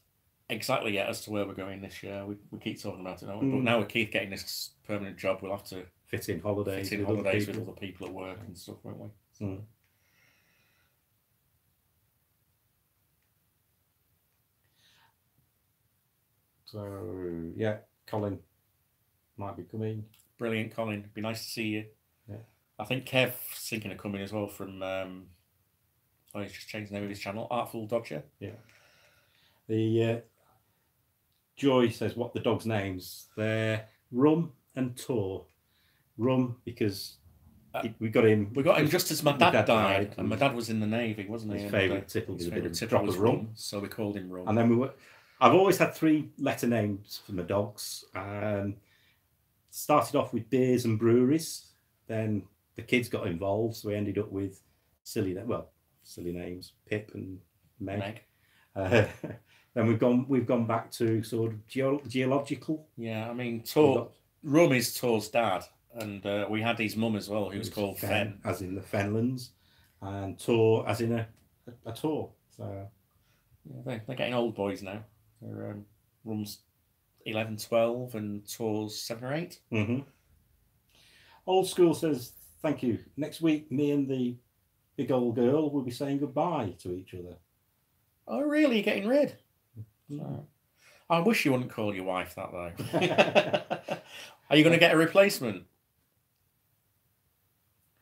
Speaker 1: exactly yet as to where we're going this year. We keep talking about it now, but now with Keith getting this permanent job, we'll have to
Speaker 2: fit in holidays
Speaker 1: with other people at work and stuff, won't we? So.
Speaker 2: So yeah, Colin might be coming.
Speaker 1: Brilliant, Colin. Be nice to see you.
Speaker 2: Yeah.
Speaker 1: I think Kev's thinking of coming as well from. He's just changed the name of his channel, Artful Dodger.
Speaker 2: Yeah. The Joy says what the dogs' names. They're Rum and Tor. Rum because we got him.
Speaker 1: We got him just as my dad died, and my dad was in the Navy, wasn't he?
Speaker 2: His favourite tipple was a bit of
Speaker 1: rum, so we called him Rum.
Speaker 2: And then I've always had 3-letter names for my dogs. Started off with beers and breweries. Then the kids got involved, so we ended up with silly names, Pip and Meg. Then we've gone back to sort of geological.
Speaker 1: Yeah, I mean, Rum is Tor's dad, and we had his mum as well, who was called Fen,
Speaker 2: as in the Fenlands, and Tor as in a Tor. So
Speaker 1: yeah, they're getting old boys now. Rum's 11, 12, and Tor's 7 or 8.
Speaker 2: Mm-hmm. Old School says, thank you. Next week, me and the big old girl will be saying goodbye to each other.
Speaker 1: Oh, really? You're getting rid? So, I wish you wouldn't call your wife that, though. Are you going to get a replacement?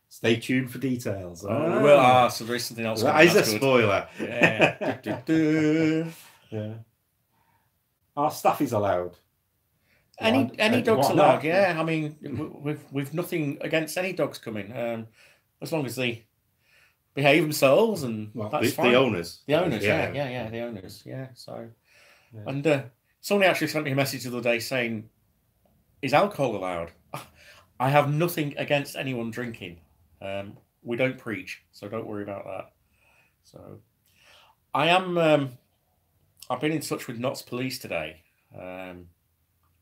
Speaker 2: Stay tuned for details.
Speaker 1: Oh, well, so there is something else.
Speaker 2: That is a spoiler.
Speaker 1: Yeah.
Speaker 2: Yeah. Our staff is allowed.
Speaker 1: Any dogs allowed? Yeah, I mean, we've nothing against any dogs coming, as long as they behave themselves, and that's fine.
Speaker 2: The owners.
Speaker 1: The owners, yeah, the owners, yeah. So, yeah. And somebody actually sent me a message the other day saying, "Is alcohol allowed?" I have nothing against anyone drinking. We don't preach, so don't worry about that. So, I am. I've been in touch with Notts Police today,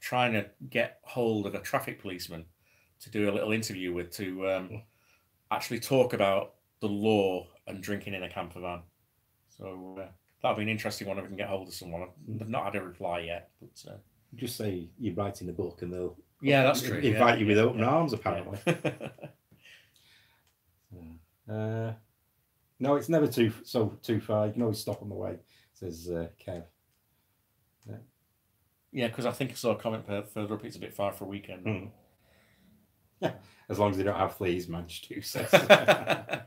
Speaker 1: trying to get hold of a traffic policeman to do a little interview with, to actually talk about the law and drinking in a camper van. So that'll be an interesting one if we can get hold of someone. I've not had a reply yet, but
Speaker 2: just say you're writing a book and they'll
Speaker 1: that's true.
Speaker 2: Invite you with open arms, apparently. No, it's never too far. You can always stop on the way, says Kev.
Speaker 1: Yeah, because I think I saw a comment further up. It's a bit far for a weekend.
Speaker 2: Yeah, as long as they don't have fleas, managed to. Says.
Speaker 1: The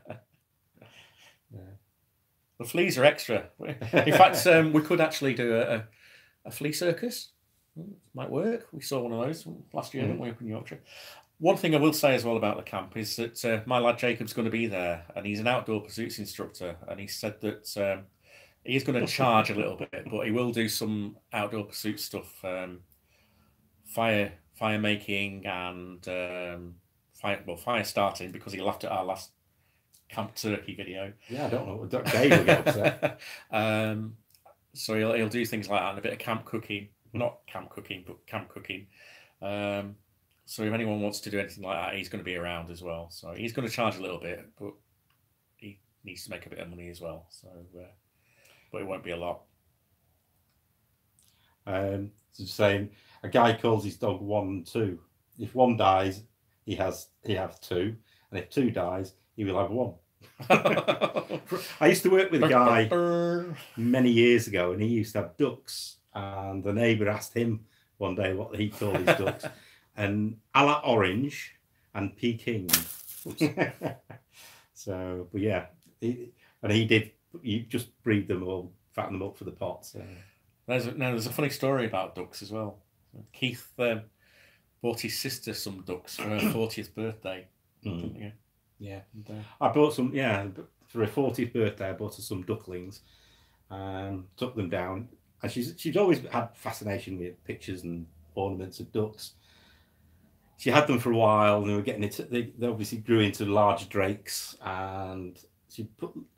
Speaker 1: fleas are extra. In fact, we could actually do a flea circus. Might work. We saw one of those last year, didn't we, up in Yorkshire? One thing I will say as well about the camp is that my lad Jacob's going to be there, and he's an outdoor pursuits instructor, and he said that he's going to charge a little bit, but he will do some outdoor pursuit stuff, fire making and fire starting, because he laughed at our last Camp Turkey video.
Speaker 2: Yeah, I don't know. Dave will get upset.
Speaker 1: So he'll do things like that, and a bit of camp cooking. Not camp cooking, but camp cooking. So if anyone wants to do anything like that, he's going to be around as well. So he's going to charge a little bit, but he needs to make a bit of money as well. So, but it won't be a lot.
Speaker 2: Saying a guy calls his dog 1 and 2. If one dies, he has 2, and if 2 dies, he will have 1. I used to work with a guy many years ago, and he used to have ducks. And the neighbour asked him one day what he called his ducks, and a la orange and Peking. So, but yeah, he just breed them or fatten them up for the pots. So.
Speaker 1: There's a funny story about ducks as well. Keith bought his sister some ducks for her 40th birthday.
Speaker 2: Yeah. I bought some, for her 40th birthday, I bought her some ducklings and took them down. And she's always had fascination with pictures and ornaments of ducks. She had them for a while, and they were getting into. They obviously grew into large drakes, and she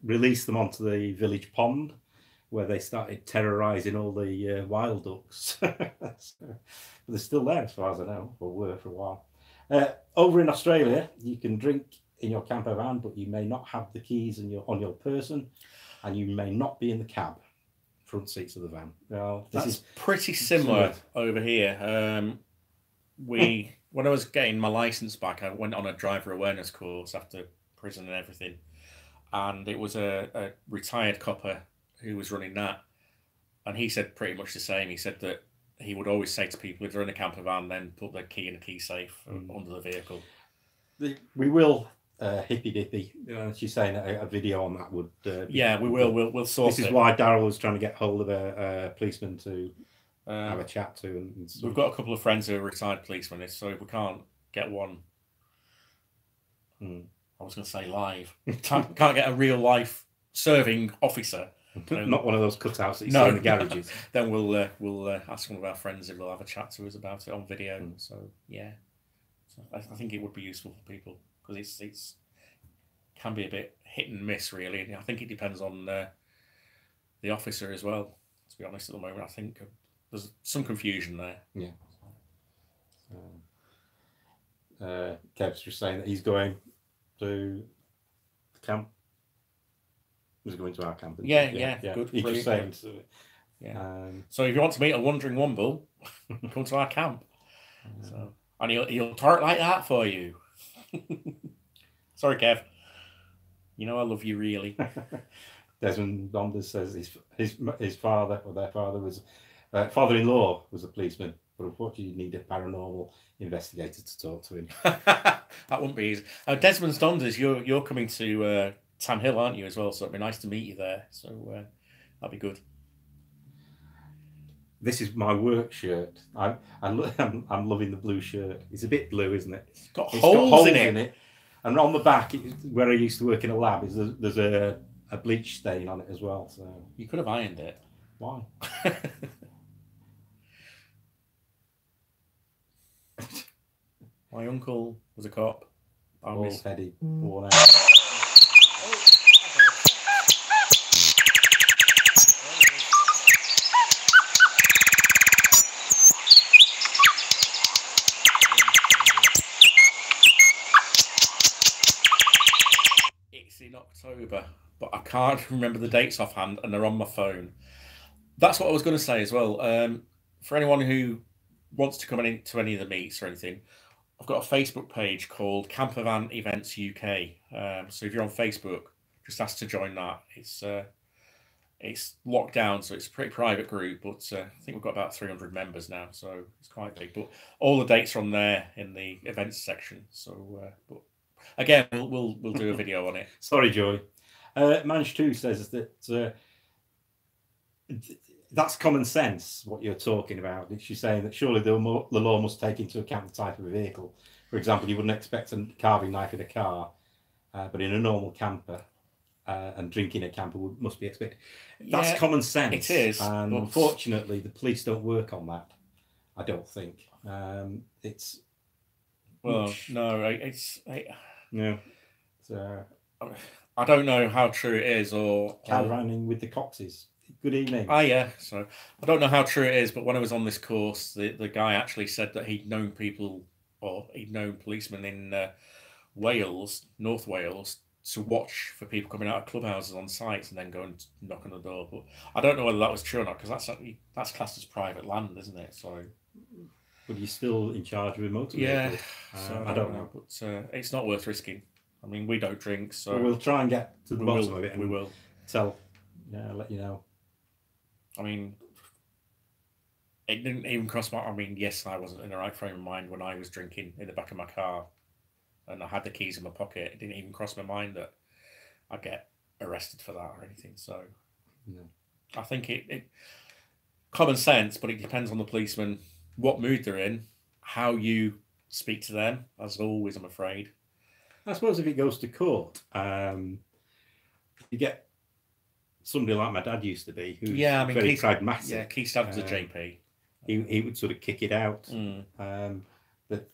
Speaker 2: released them onto the village pond, where they started terrorising all the wild ducks. But they're still there, as far as I know, or were for a while. Over in Australia, you can drink in your camper van, but you may not have the keys on your person, and you may not be in the cab. Front seats of the van. Well,
Speaker 1: this is pretty similar over here. When I was getting my license back, I went on a driver awareness course after prison and everything, and it was a retired copper who was running that, and he said pretty much the same. He said that he would always say to people, if they're in a camper van, then put their key in a key safe under the vehicle.
Speaker 2: We will. Hippy dippy. She's saying a video on that would.
Speaker 1: We will. We'll source it.
Speaker 2: This is why Darryl was trying to get hold of a policeman to have a chat to. And
Speaker 1: we've got a couple of friends who are retired policemen, so if we can't get one, I was going to say live. Can't get a real life serving officer.
Speaker 2: Not one of those cutouts that you see in the garages.
Speaker 1: Then we'll ask one of our friends if they'll have a chat to us about it on video. So yeah, so I think it would be useful for people because it's can be a bit hit and miss really. And I think it depends on the officer as well. To be honest, at the moment, I think there's some confusion there.
Speaker 2: Yeah. Kev's just saying that he's going to the camp. He's going to our camp.
Speaker 1: Yeah. Good.
Speaker 2: He's just saying.
Speaker 1: Yeah. So if you want to meet a wandering womble, come to our camp. So and he'll talk like that for you. Sorry, Kev. You know I love you really.
Speaker 2: Desmond Donders says his father or their father was father-in-law was a policeman, but unfortunately you need a paranormal investigator to talk to him.
Speaker 1: That wouldn't be easy. Desmond Donders, you're coming to Tam Hill, aren't you, as well? So it'd be nice to meet you there. So that'd be good.
Speaker 2: This is my work shirt. I'm loving the blue shirt. It's a bit blue, isn't it?
Speaker 1: It's got holes in it.
Speaker 2: And on the back, where I used to work in a lab, there's a bleach stain on it as well. So
Speaker 1: you could have ironed it.
Speaker 2: Why?
Speaker 1: My uncle was a cop.
Speaker 2: Bald-headed, worn out.
Speaker 1: It's in October, but I can't remember the dates offhand, and they're on my phone. That's what I was going to say as well. For anyone who wants to come into any of the meets or anything, I've got a Facebook page called Campervan Events UK. So if you're on Facebook, just ask to join that. It's locked down, so it's a pretty private group, but I think we've got about 300 members now, so it's quite big. But all the dates are on there in the events section. So, but again, we'll do a video on it.
Speaker 2: Sorry, Joy. Manch 2 says that that's common sense, what you're talking about. She's saying that surely the law must take into account the type of a vehicle. For example, you wouldn't expect a carving knife in a car, but in a normal camper, and drinking a camper must be expected. That's common sense.
Speaker 1: It is.
Speaker 2: And unfortunately, the police don't work on that, I don't think. It's...
Speaker 1: Well, no,
Speaker 2: yeah.
Speaker 1: I don't know how true it is, or
Speaker 2: caravanning with the Coxes. Good evening.
Speaker 1: Yeah. So I don't know how true it is, but when I was on this course, the guy actually said that he'd known people, or he'd known policemen in Wales, North Wales, to watch for people coming out of clubhouses on sites and then go and knock on the door. But I don't know whether that was true or not, because that's classed as private land, isn't it? So.
Speaker 2: But you're still in charge of a motor vehicle.
Speaker 1: Yeah. So I don't know, but it's not worth risking. I mean, we don't drink, so
Speaker 2: we'll try and get to the bottom of it.
Speaker 1: We will
Speaker 2: let you know.
Speaker 1: I mean, it didn't even cross my... I mean, yes, I wasn't in the right frame of mind when I was drinking in the back of my car and I had the keys in my pocket. It didn't even cross my mind that I'd get arrested for that or anything. So I think it common sense, but it depends on the policeman, what mood they're in, how you speak to them, as always, I'm afraid.
Speaker 2: I suppose if it goes to court, you get somebody like my dad used to be, who's very pragmatic.
Speaker 1: Yeah, Keith Stabbs was a JP.
Speaker 2: He would sort of kick it out.
Speaker 1: But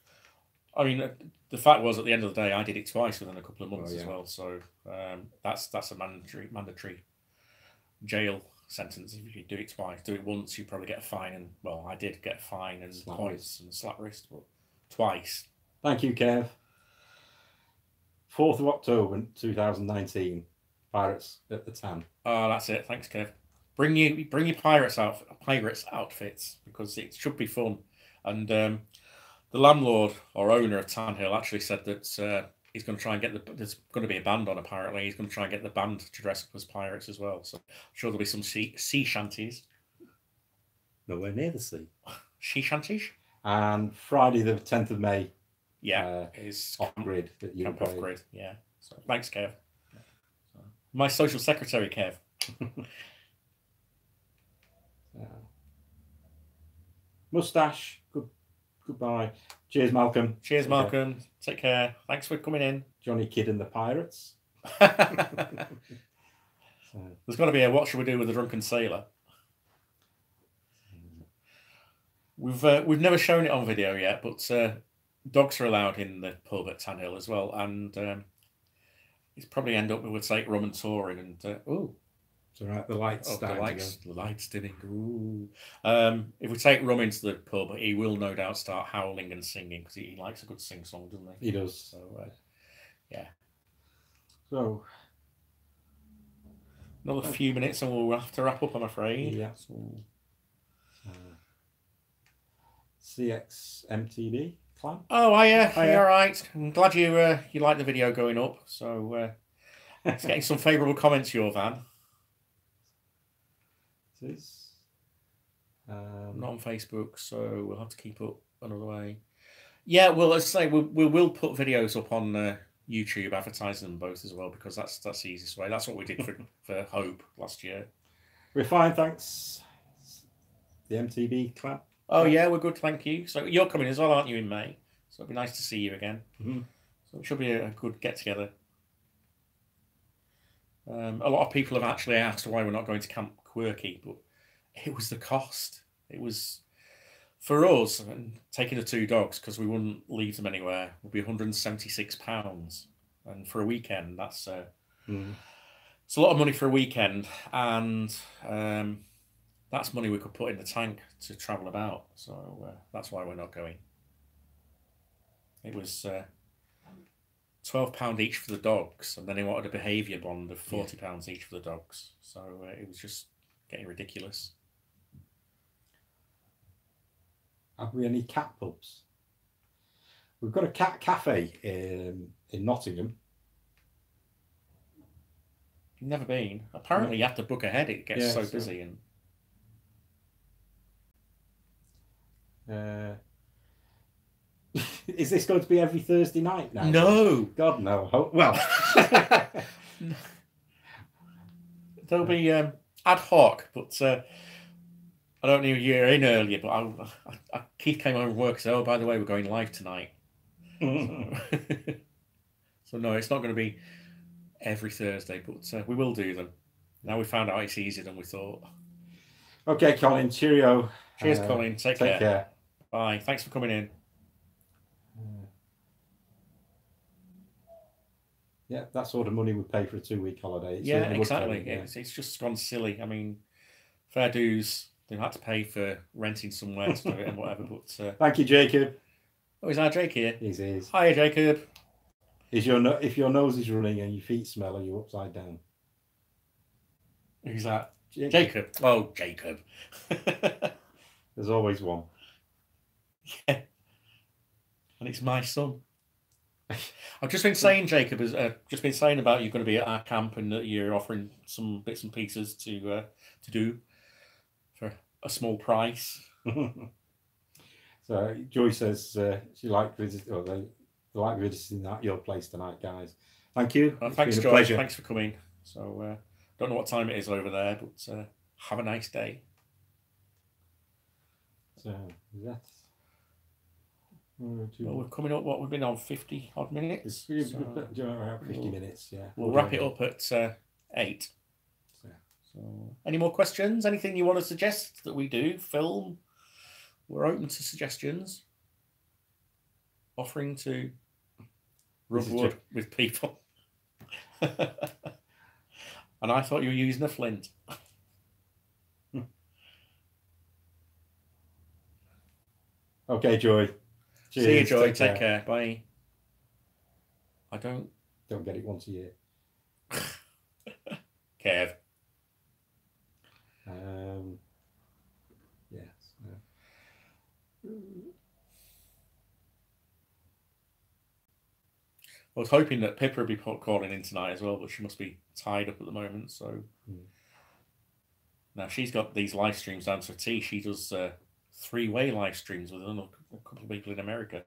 Speaker 1: I mean, the fact was, at the end of the day, I did it twice within a couple of months as well. So that's a mandatory jail sentence if you do it twice. Do it once, you probably get a fine, and well, I did get a fine and points and slap wrist, but twice.
Speaker 2: Thank you, Kev. 4th of October 2019. Pirates at the Tan.
Speaker 1: Oh, that's it. Thanks, Kev. Bring your pirates outfits, because it should be fun. And the landlord or owner of Tan Hill actually said that he's going to try and get there's going to be a band on. Apparently, he's going to try and get the band to dress up as pirates as well. So I'm sure there'll be some sea shanties.
Speaker 2: Nowhere near the sea.
Speaker 1: Sea shanties.
Speaker 2: And Friday the 10th of May.
Speaker 1: Is
Speaker 2: off grid.
Speaker 1: Camp off grid. Yeah. So thanks, Kev. My social secretary, Kev.
Speaker 2: Moustache. Goodbye. Cheers, Malcolm.
Speaker 1: Cheers, Malcolm. Take care. Thanks for coming in.
Speaker 2: Johnny Kidd and the Pirates.
Speaker 1: There's got to be a what should we do with the drunken sailor? We've never shown it on video yet, but dogs are allowed in the pub at Tan Hill as well, and it's probably end up with take rum and touring and
Speaker 2: it's all right. The lights,
Speaker 1: the lights dimming. Ooh. If we take rum into the pub, he will no doubt start howling and singing because he likes a good sing song, doesn't he?
Speaker 2: He does.
Speaker 1: So yeah.
Speaker 2: So
Speaker 1: another few minutes and we'll have to wrap up, I'm afraid.
Speaker 2: Yeah.
Speaker 1: So,
Speaker 2: CXMTV clan.
Speaker 1: Oh, are you? Are you all right? I'm glad you like the video going up. So it's getting some favourable comments, your van.
Speaker 2: It is.
Speaker 1: Not on Facebook, so we'll have to keep up another way. Yeah, well, as I say, we will put videos up on YouTube, advertising them both as well, because that's the easiest way. That's what we did for Hope last year.
Speaker 2: We're fine, thanks. The MTV clan.
Speaker 1: Oh yeah, we're good, thank you. So you're coming as well, aren't you, in May? So it'll be nice to see you again.
Speaker 2: Mm-hmm.
Speaker 1: So it should be a good get together. A lot of people have actually asked why we're not going to Camp Quirky, but it was the cost. It was for us and taking the 2 dogs because we wouldn't leave them anywhere would be £176, and for a weekend that's it's a lot of money for a weekend, and that's money we could put in the tank to travel about. So that's why we're not going. It was £12 each for the dogs, and then they wanted a behaviour bond of £40 each for the dogs. So it was just getting ridiculous.
Speaker 2: Have we any cat pubs? We've got a cat cafe in Nottingham.
Speaker 1: Never been. Apparently, you have to book ahead. It gets so busy.
Speaker 2: And is this going to be every Thursday night now?
Speaker 1: No.
Speaker 2: God, no. Well,
Speaker 1: there'll be ad hoc, but I don't know you're in earlier, but Keith came home from work and said, oh, by the way, we're going live tonight. So no, it's not going to be every Thursday, but we will do them. Now we found out it's easier than we thought.
Speaker 2: Okay, Colin, cheerio.
Speaker 1: Cheers, Colin. Take care.
Speaker 2: Care.
Speaker 1: Bye. Thanks for coming in.
Speaker 2: Yeah, that sort of money would pay for a 2-week holiday.
Speaker 1: Yeah, exactly. It's just gone silly. I mean, fair dues. They had to pay for renting somewhere to do it and whatever. But
Speaker 2: thank you, Jacob.
Speaker 1: Oh, is our Jake here?
Speaker 2: He is.
Speaker 1: Hiya, Jacob.
Speaker 2: If your nose is running and your feet smell, are you upside down?
Speaker 1: Who's that? Jacob. Oh, Jacob.
Speaker 2: There's always one.
Speaker 1: Yeah. And it's my son. I've just been saying, Jacob, has just been saying about you're going to be at our camp and that you're offering some bits and pieces to do for a small price.
Speaker 2: So Joy says she liked visiting, they like visiting at your place tonight, guys. Thank you.
Speaker 1: Thanks, Joy. Pleasure. Thanks for coming. So don't know what time it is over there, but have a nice day.
Speaker 2: So that.
Speaker 1: Well, we're coming up. What we've been on 50 odd minutes.
Speaker 2: So 50 minutes. Yeah.
Speaker 1: We'll wrap it up at 8. So, any more questions? Anything you want to suggest that we do? Film? We're open to suggestions. Offering to rub wood with people. And I thought you were using a flint.
Speaker 2: Okay, Joy. Cheers.
Speaker 1: See you, Joy. Take care. Bye. I don't
Speaker 2: get it once a year.
Speaker 1: Kev.
Speaker 2: Yes.
Speaker 1: I was hoping that Pippa would be calling in tonight as well, but she must be tied up at the moment. So now she's got these live streams down to a T. She does 3-way live streams with a couple of people in America.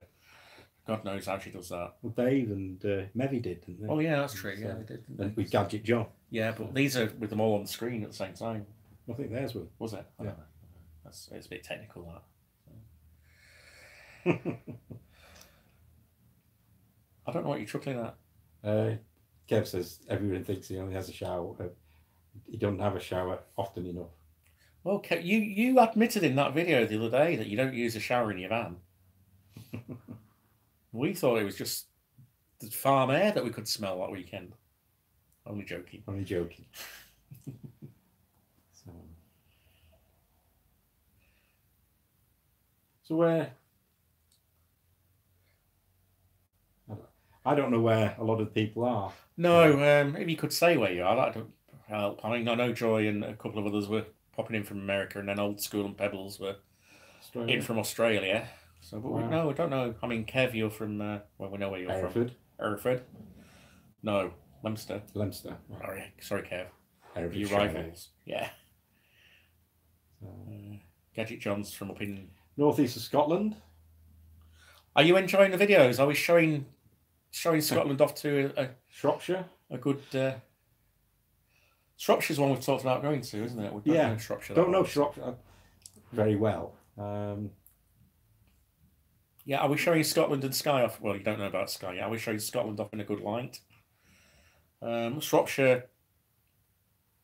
Speaker 1: God knows how she does that.
Speaker 2: Well, Dave and Mevy did, didn't they?
Speaker 1: Oh yeah, that's true. Yeah, they did.
Speaker 2: And with Gadget John.
Speaker 1: Yeah, but these are with them all on the screen at the same time.
Speaker 2: I think theirs were.
Speaker 1: Was it?
Speaker 2: Yeah.
Speaker 1: It's a bit technical, that. I don't know what you're chuckling at.
Speaker 2: Kev says everyone thinks he only has a shower. He doesn't have a shower often enough.
Speaker 1: Well, you admitted in that video the other day that you don't use a shower in your van. We thought it was just the farm air that we could smell that weekend. Only joking.
Speaker 2: Only joking. So where? I don't know where a lot of people are.
Speaker 1: No, if you could say where you are, that would help. I mean, I know Joy and a couple of others were popping in from America, and then Old School and Pebbles were in from Australia. So, but we don't know. I mean, Kev, you're from, well, we know where you're from. Hereford. No, Leominster.
Speaker 2: Leominster.
Speaker 1: Sorry, Kev.
Speaker 2: Hereford.
Speaker 1: Your rivals. Yeah. Gadget John's from up in
Speaker 2: northeast of Scotland.
Speaker 1: Are you enjoying the videos? Are we showing Scotland off to
Speaker 2: Shropshire?
Speaker 1: A good. Shropshire's one we've talked about going to, isn't it? We
Speaker 2: don't
Speaker 1: know Shropshire.
Speaker 2: Don't know Shropshire very well.
Speaker 1: Yeah, are we showing Scotland and Skye off? Well, you don't know about Skye. Are we showing Scotland off in a good light? Shropshire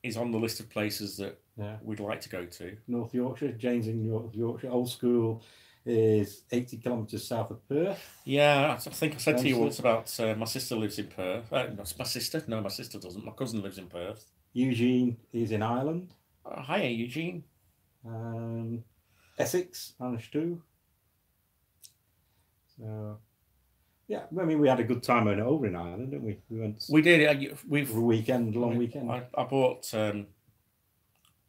Speaker 1: is on the list of places that we'd like to go to.
Speaker 2: North Yorkshire, Jane's in North Yorkshire. Old School is 80 kilometres south of Perth.
Speaker 1: Yeah, I think I said to you once about my sister lives in Perth. My sister? No, my sister doesn't. My cousin lives in Perth.
Speaker 2: Eugene is in Ireland.
Speaker 1: Hiya, Eugene.
Speaker 2: Essex, managed to. So, yeah, I mean, we had a good time over in Ireland, didn't we?
Speaker 1: We did.
Speaker 2: Long weekend.
Speaker 1: I bought an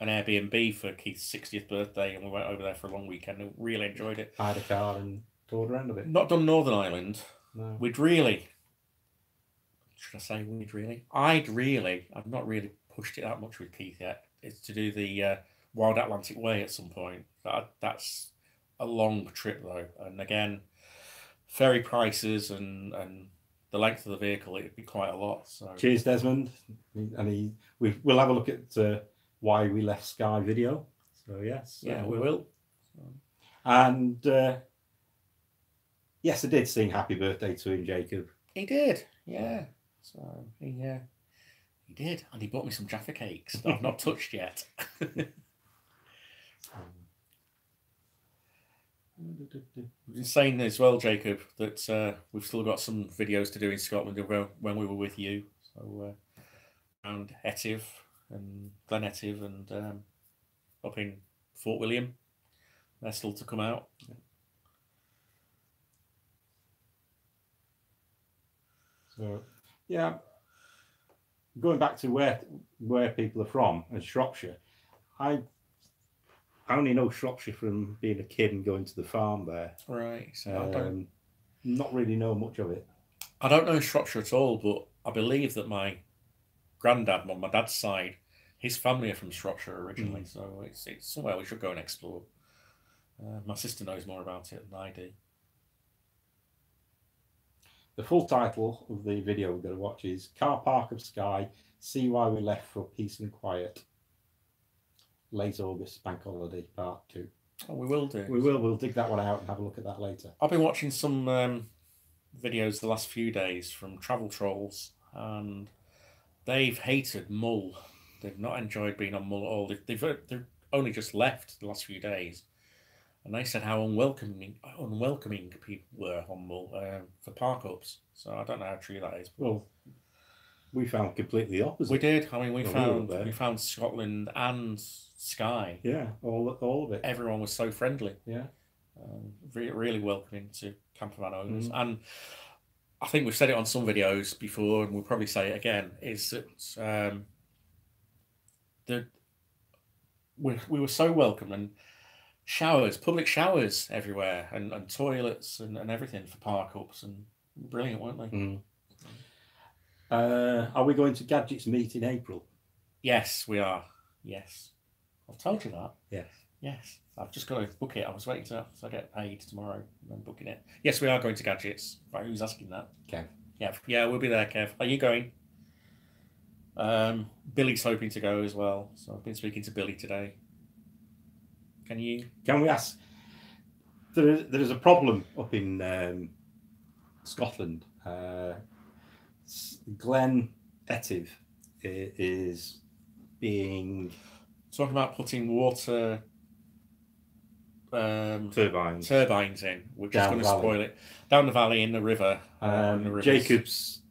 Speaker 1: Airbnb for Keith's 60th birthday, and we went over there for a long weekend and really enjoyed it.
Speaker 2: I had a car and toured around a bit.
Speaker 1: Not done Northern Ireland.
Speaker 2: No.
Speaker 1: I've not really pushed it that much with Keith yet. It's to do the Wild Atlantic Way at some point. That's a long trip though, and again, ferry prices and the length of the vehicle, it'd be quite a lot. So
Speaker 2: cheers, Desmond, and we'll have a look at why we left Skye video. So yes,
Speaker 1: yeah, we will.
Speaker 2: And yes, I did sing "Happy Birthday" to him, Jacob.
Speaker 1: He did, yeah. So he did, and he bought me some Jaffa cakes that I've not touched yet. We've been saying as well, Jacob, that we've still got some videos to do in Scotland when we were with you. So around Etive and Glen Etive and up in Fort William, they're still to come out.
Speaker 2: So yeah, going back to where people are from and Shropshire, I only know Shropshire from being a kid and going to the farm there.
Speaker 1: Right. So I don't
Speaker 2: not really know much of it.
Speaker 1: I don't know Shropshire at all, but I believe that my granddad, on my dad's side, his family are from Shropshire originally, so it's somewhere we should go and explore. My sister knows more about it than I do.
Speaker 2: The full title of the video we're going to watch is "Car Park of Skye, See Why We Left for Peace and Quiet. Late August Bank Holiday Part 2.
Speaker 1: Oh, we will do.
Speaker 2: We will. We'll dig that one out and have a look at that later.
Speaker 1: I've been watching some videos the last few days from travel trolls, and they've hated Mull. They've not enjoyed being on Mull at all. They've only just left the last few days, and they said how unwelcoming people were on Mull for park ups. So I don't know how true that is.
Speaker 2: Well, we found completely the opposite.
Speaker 1: We did. I mean, we found Scotland and Skye.
Speaker 2: Yeah, all of it.
Speaker 1: Everyone was so friendly.
Speaker 2: Yeah,
Speaker 1: really welcoming to campervan owners. And I think we've said it on some videos before, and we'll probably say it again. Is that we were so welcome, and public showers everywhere, and toilets and everything for park ups, and brilliant, weren't they?
Speaker 2: Are we going to Gadgets Meet in April?
Speaker 1: Yes, we are. Yes. I've told you that.
Speaker 2: Yes.
Speaker 1: Yes. I've just got to book it. I was waiting till I get paid tomorrow and then booking it. Yes, we are going to Gadgets. Right, who's asking that?
Speaker 2: Kev.
Speaker 1: Yeah, we'll be there, Kev. Are you going? Billy's hoping to go as well. So I've been speaking to Billy today. Can
Speaker 2: we ask? There is a problem up in Scotland. Glen Etive is being
Speaker 1: talking about putting water
Speaker 2: turbines
Speaker 1: in, which is going to spoil it down the valley in the river.
Speaker 2: Jacob's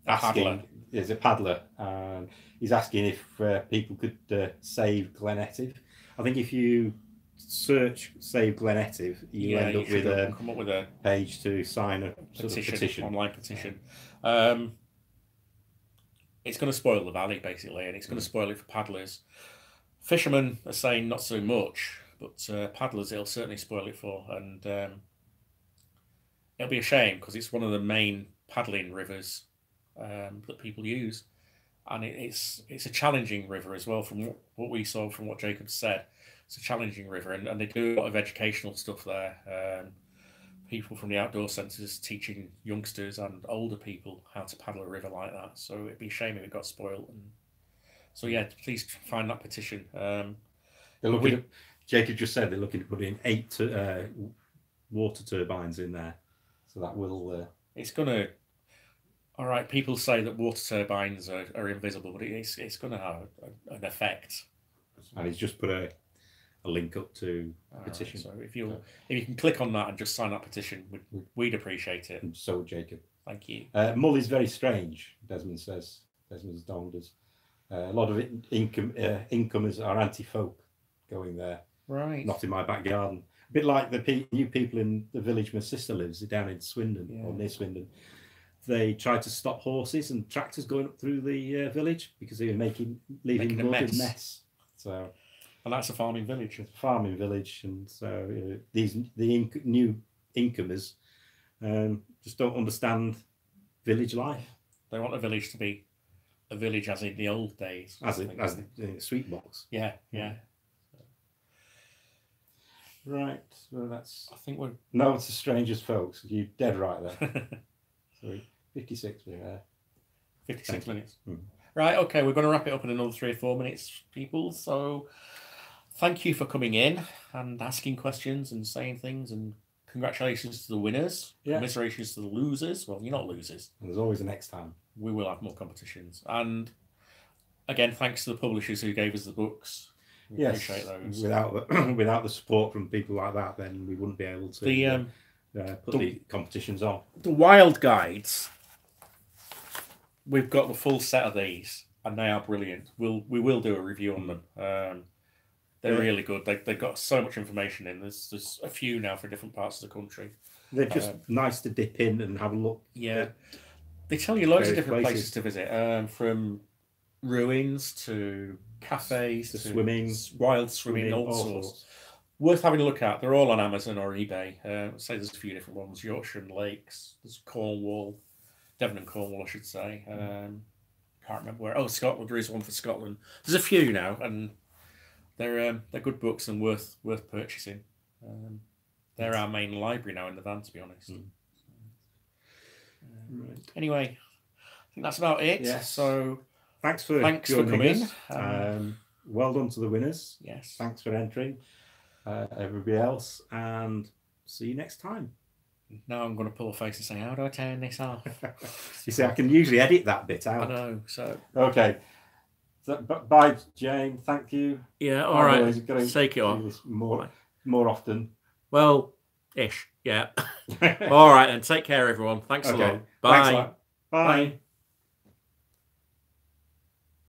Speaker 2: asking, is a paddler, and he's asking if people could save Glenetiv. I think if you search save Glenetiv, you end up with
Speaker 1: come up with a
Speaker 2: page to sign a petition.
Speaker 1: Online petition. It's going to spoil the valley basically, and it's going to spoil it for paddlers. Fishermen are saying not so much, but paddlers it'll certainly spoil it for, and it'll be a shame because it's one of the main paddling rivers that people use, and it's a challenging river as well. From what we saw, from what Jacob said, it's a challenging river, and they do a lot of educational stuff there. People from the outdoor centres teaching youngsters and older people how to paddle a river like that. So it'd be a shame if it got spoiled. And so yeah, please find that petition.
Speaker 2: They're looking at, Jacob just said they're looking to put in 8 water turbines in there, so that will.
Speaker 1: It's gonna. All right, people say that water turbines are invisible, but it's going to have an effect.
Speaker 2: And he's just put a link up to the petition.
Speaker 1: Right, so if you can click on that and just sign that petition, we'd appreciate it.
Speaker 2: And so, Jacob.
Speaker 1: Thank you.
Speaker 2: Mull is very strange, Desmond says. Desmond's dongers. A lot of incomers are anti-folk going there.
Speaker 1: Right.
Speaker 2: Not in my back garden. A bit like the new people in the village my sister lives down in Swindon, or near Swindon. They tried to stop horses and tractors going up through the village because they were leaving a mess. So,
Speaker 1: and that's a farming village.
Speaker 2: It's a farming village, and so the new incomers just don't understand village life.
Speaker 1: They want a village to be a village as in the old days,
Speaker 2: as the sweet box.
Speaker 1: Yeah.
Speaker 2: Right. Well, that's.
Speaker 1: I think we're.
Speaker 2: No, it's the strangest folks. You're dead right there. Sorry. 56 minutes.
Speaker 1: 56 minutes. Right, okay, we're going to wrap it up in another 3 or 4 minutes, people. So thank you for coming in and asking questions and saying things, and congratulations to the winners. Yeah. Commiserations to the losers. Well, you're not losers.
Speaker 2: And there's always a next time.
Speaker 1: We will have more competitions. And again, thanks to the publishers who gave us the books. We appreciate those.
Speaker 2: Without the support from people like that, then we wouldn't be able to put the competitions on. The
Speaker 1: Wild Guides. We've got the full set of these, and they are brilliant. We will do a review on them. They're really good. They've got so much information in. There's a few now for different parts of the country.
Speaker 2: They're just nice to dip in and have a look.
Speaker 1: Yeah, they tell you loads of different places to visit, from ruins to cafes to
Speaker 2: swimming,
Speaker 1: wild swimming, all sorts. Worth having a look at. They're all on Amazon or eBay. Say there's a few different ones. Yorkshire and Lakes. There's Cornwall. Devon and Cornwall, I should say. Can't remember where. Oh, Scotland. There is one for Scotland. There's a few now, and they're good books and worth purchasing. They're our main library now in the van, to be honest. Right. Anyway, I think that's about it.
Speaker 2: Yes.
Speaker 1: So
Speaker 2: thanks for coming. Well done to the winners.
Speaker 1: Yes.
Speaker 2: Thanks for entering, everybody else, and see you next time.
Speaker 1: Now I'm going to pull a face and say, how do I turn this off?
Speaker 2: You see, I can usually edit that bit out.
Speaker 1: I know, so...
Speaker 2: Okay. So, bye, Jane. Thank you.
Speaker 1: Yeah, all right. Take it off.
Speaker 2: More often.
Speaker 1: Well, ish, yeah. All right, then. Take care, everyone. Thanks a lot. Bye.
Speaker 2: Bye.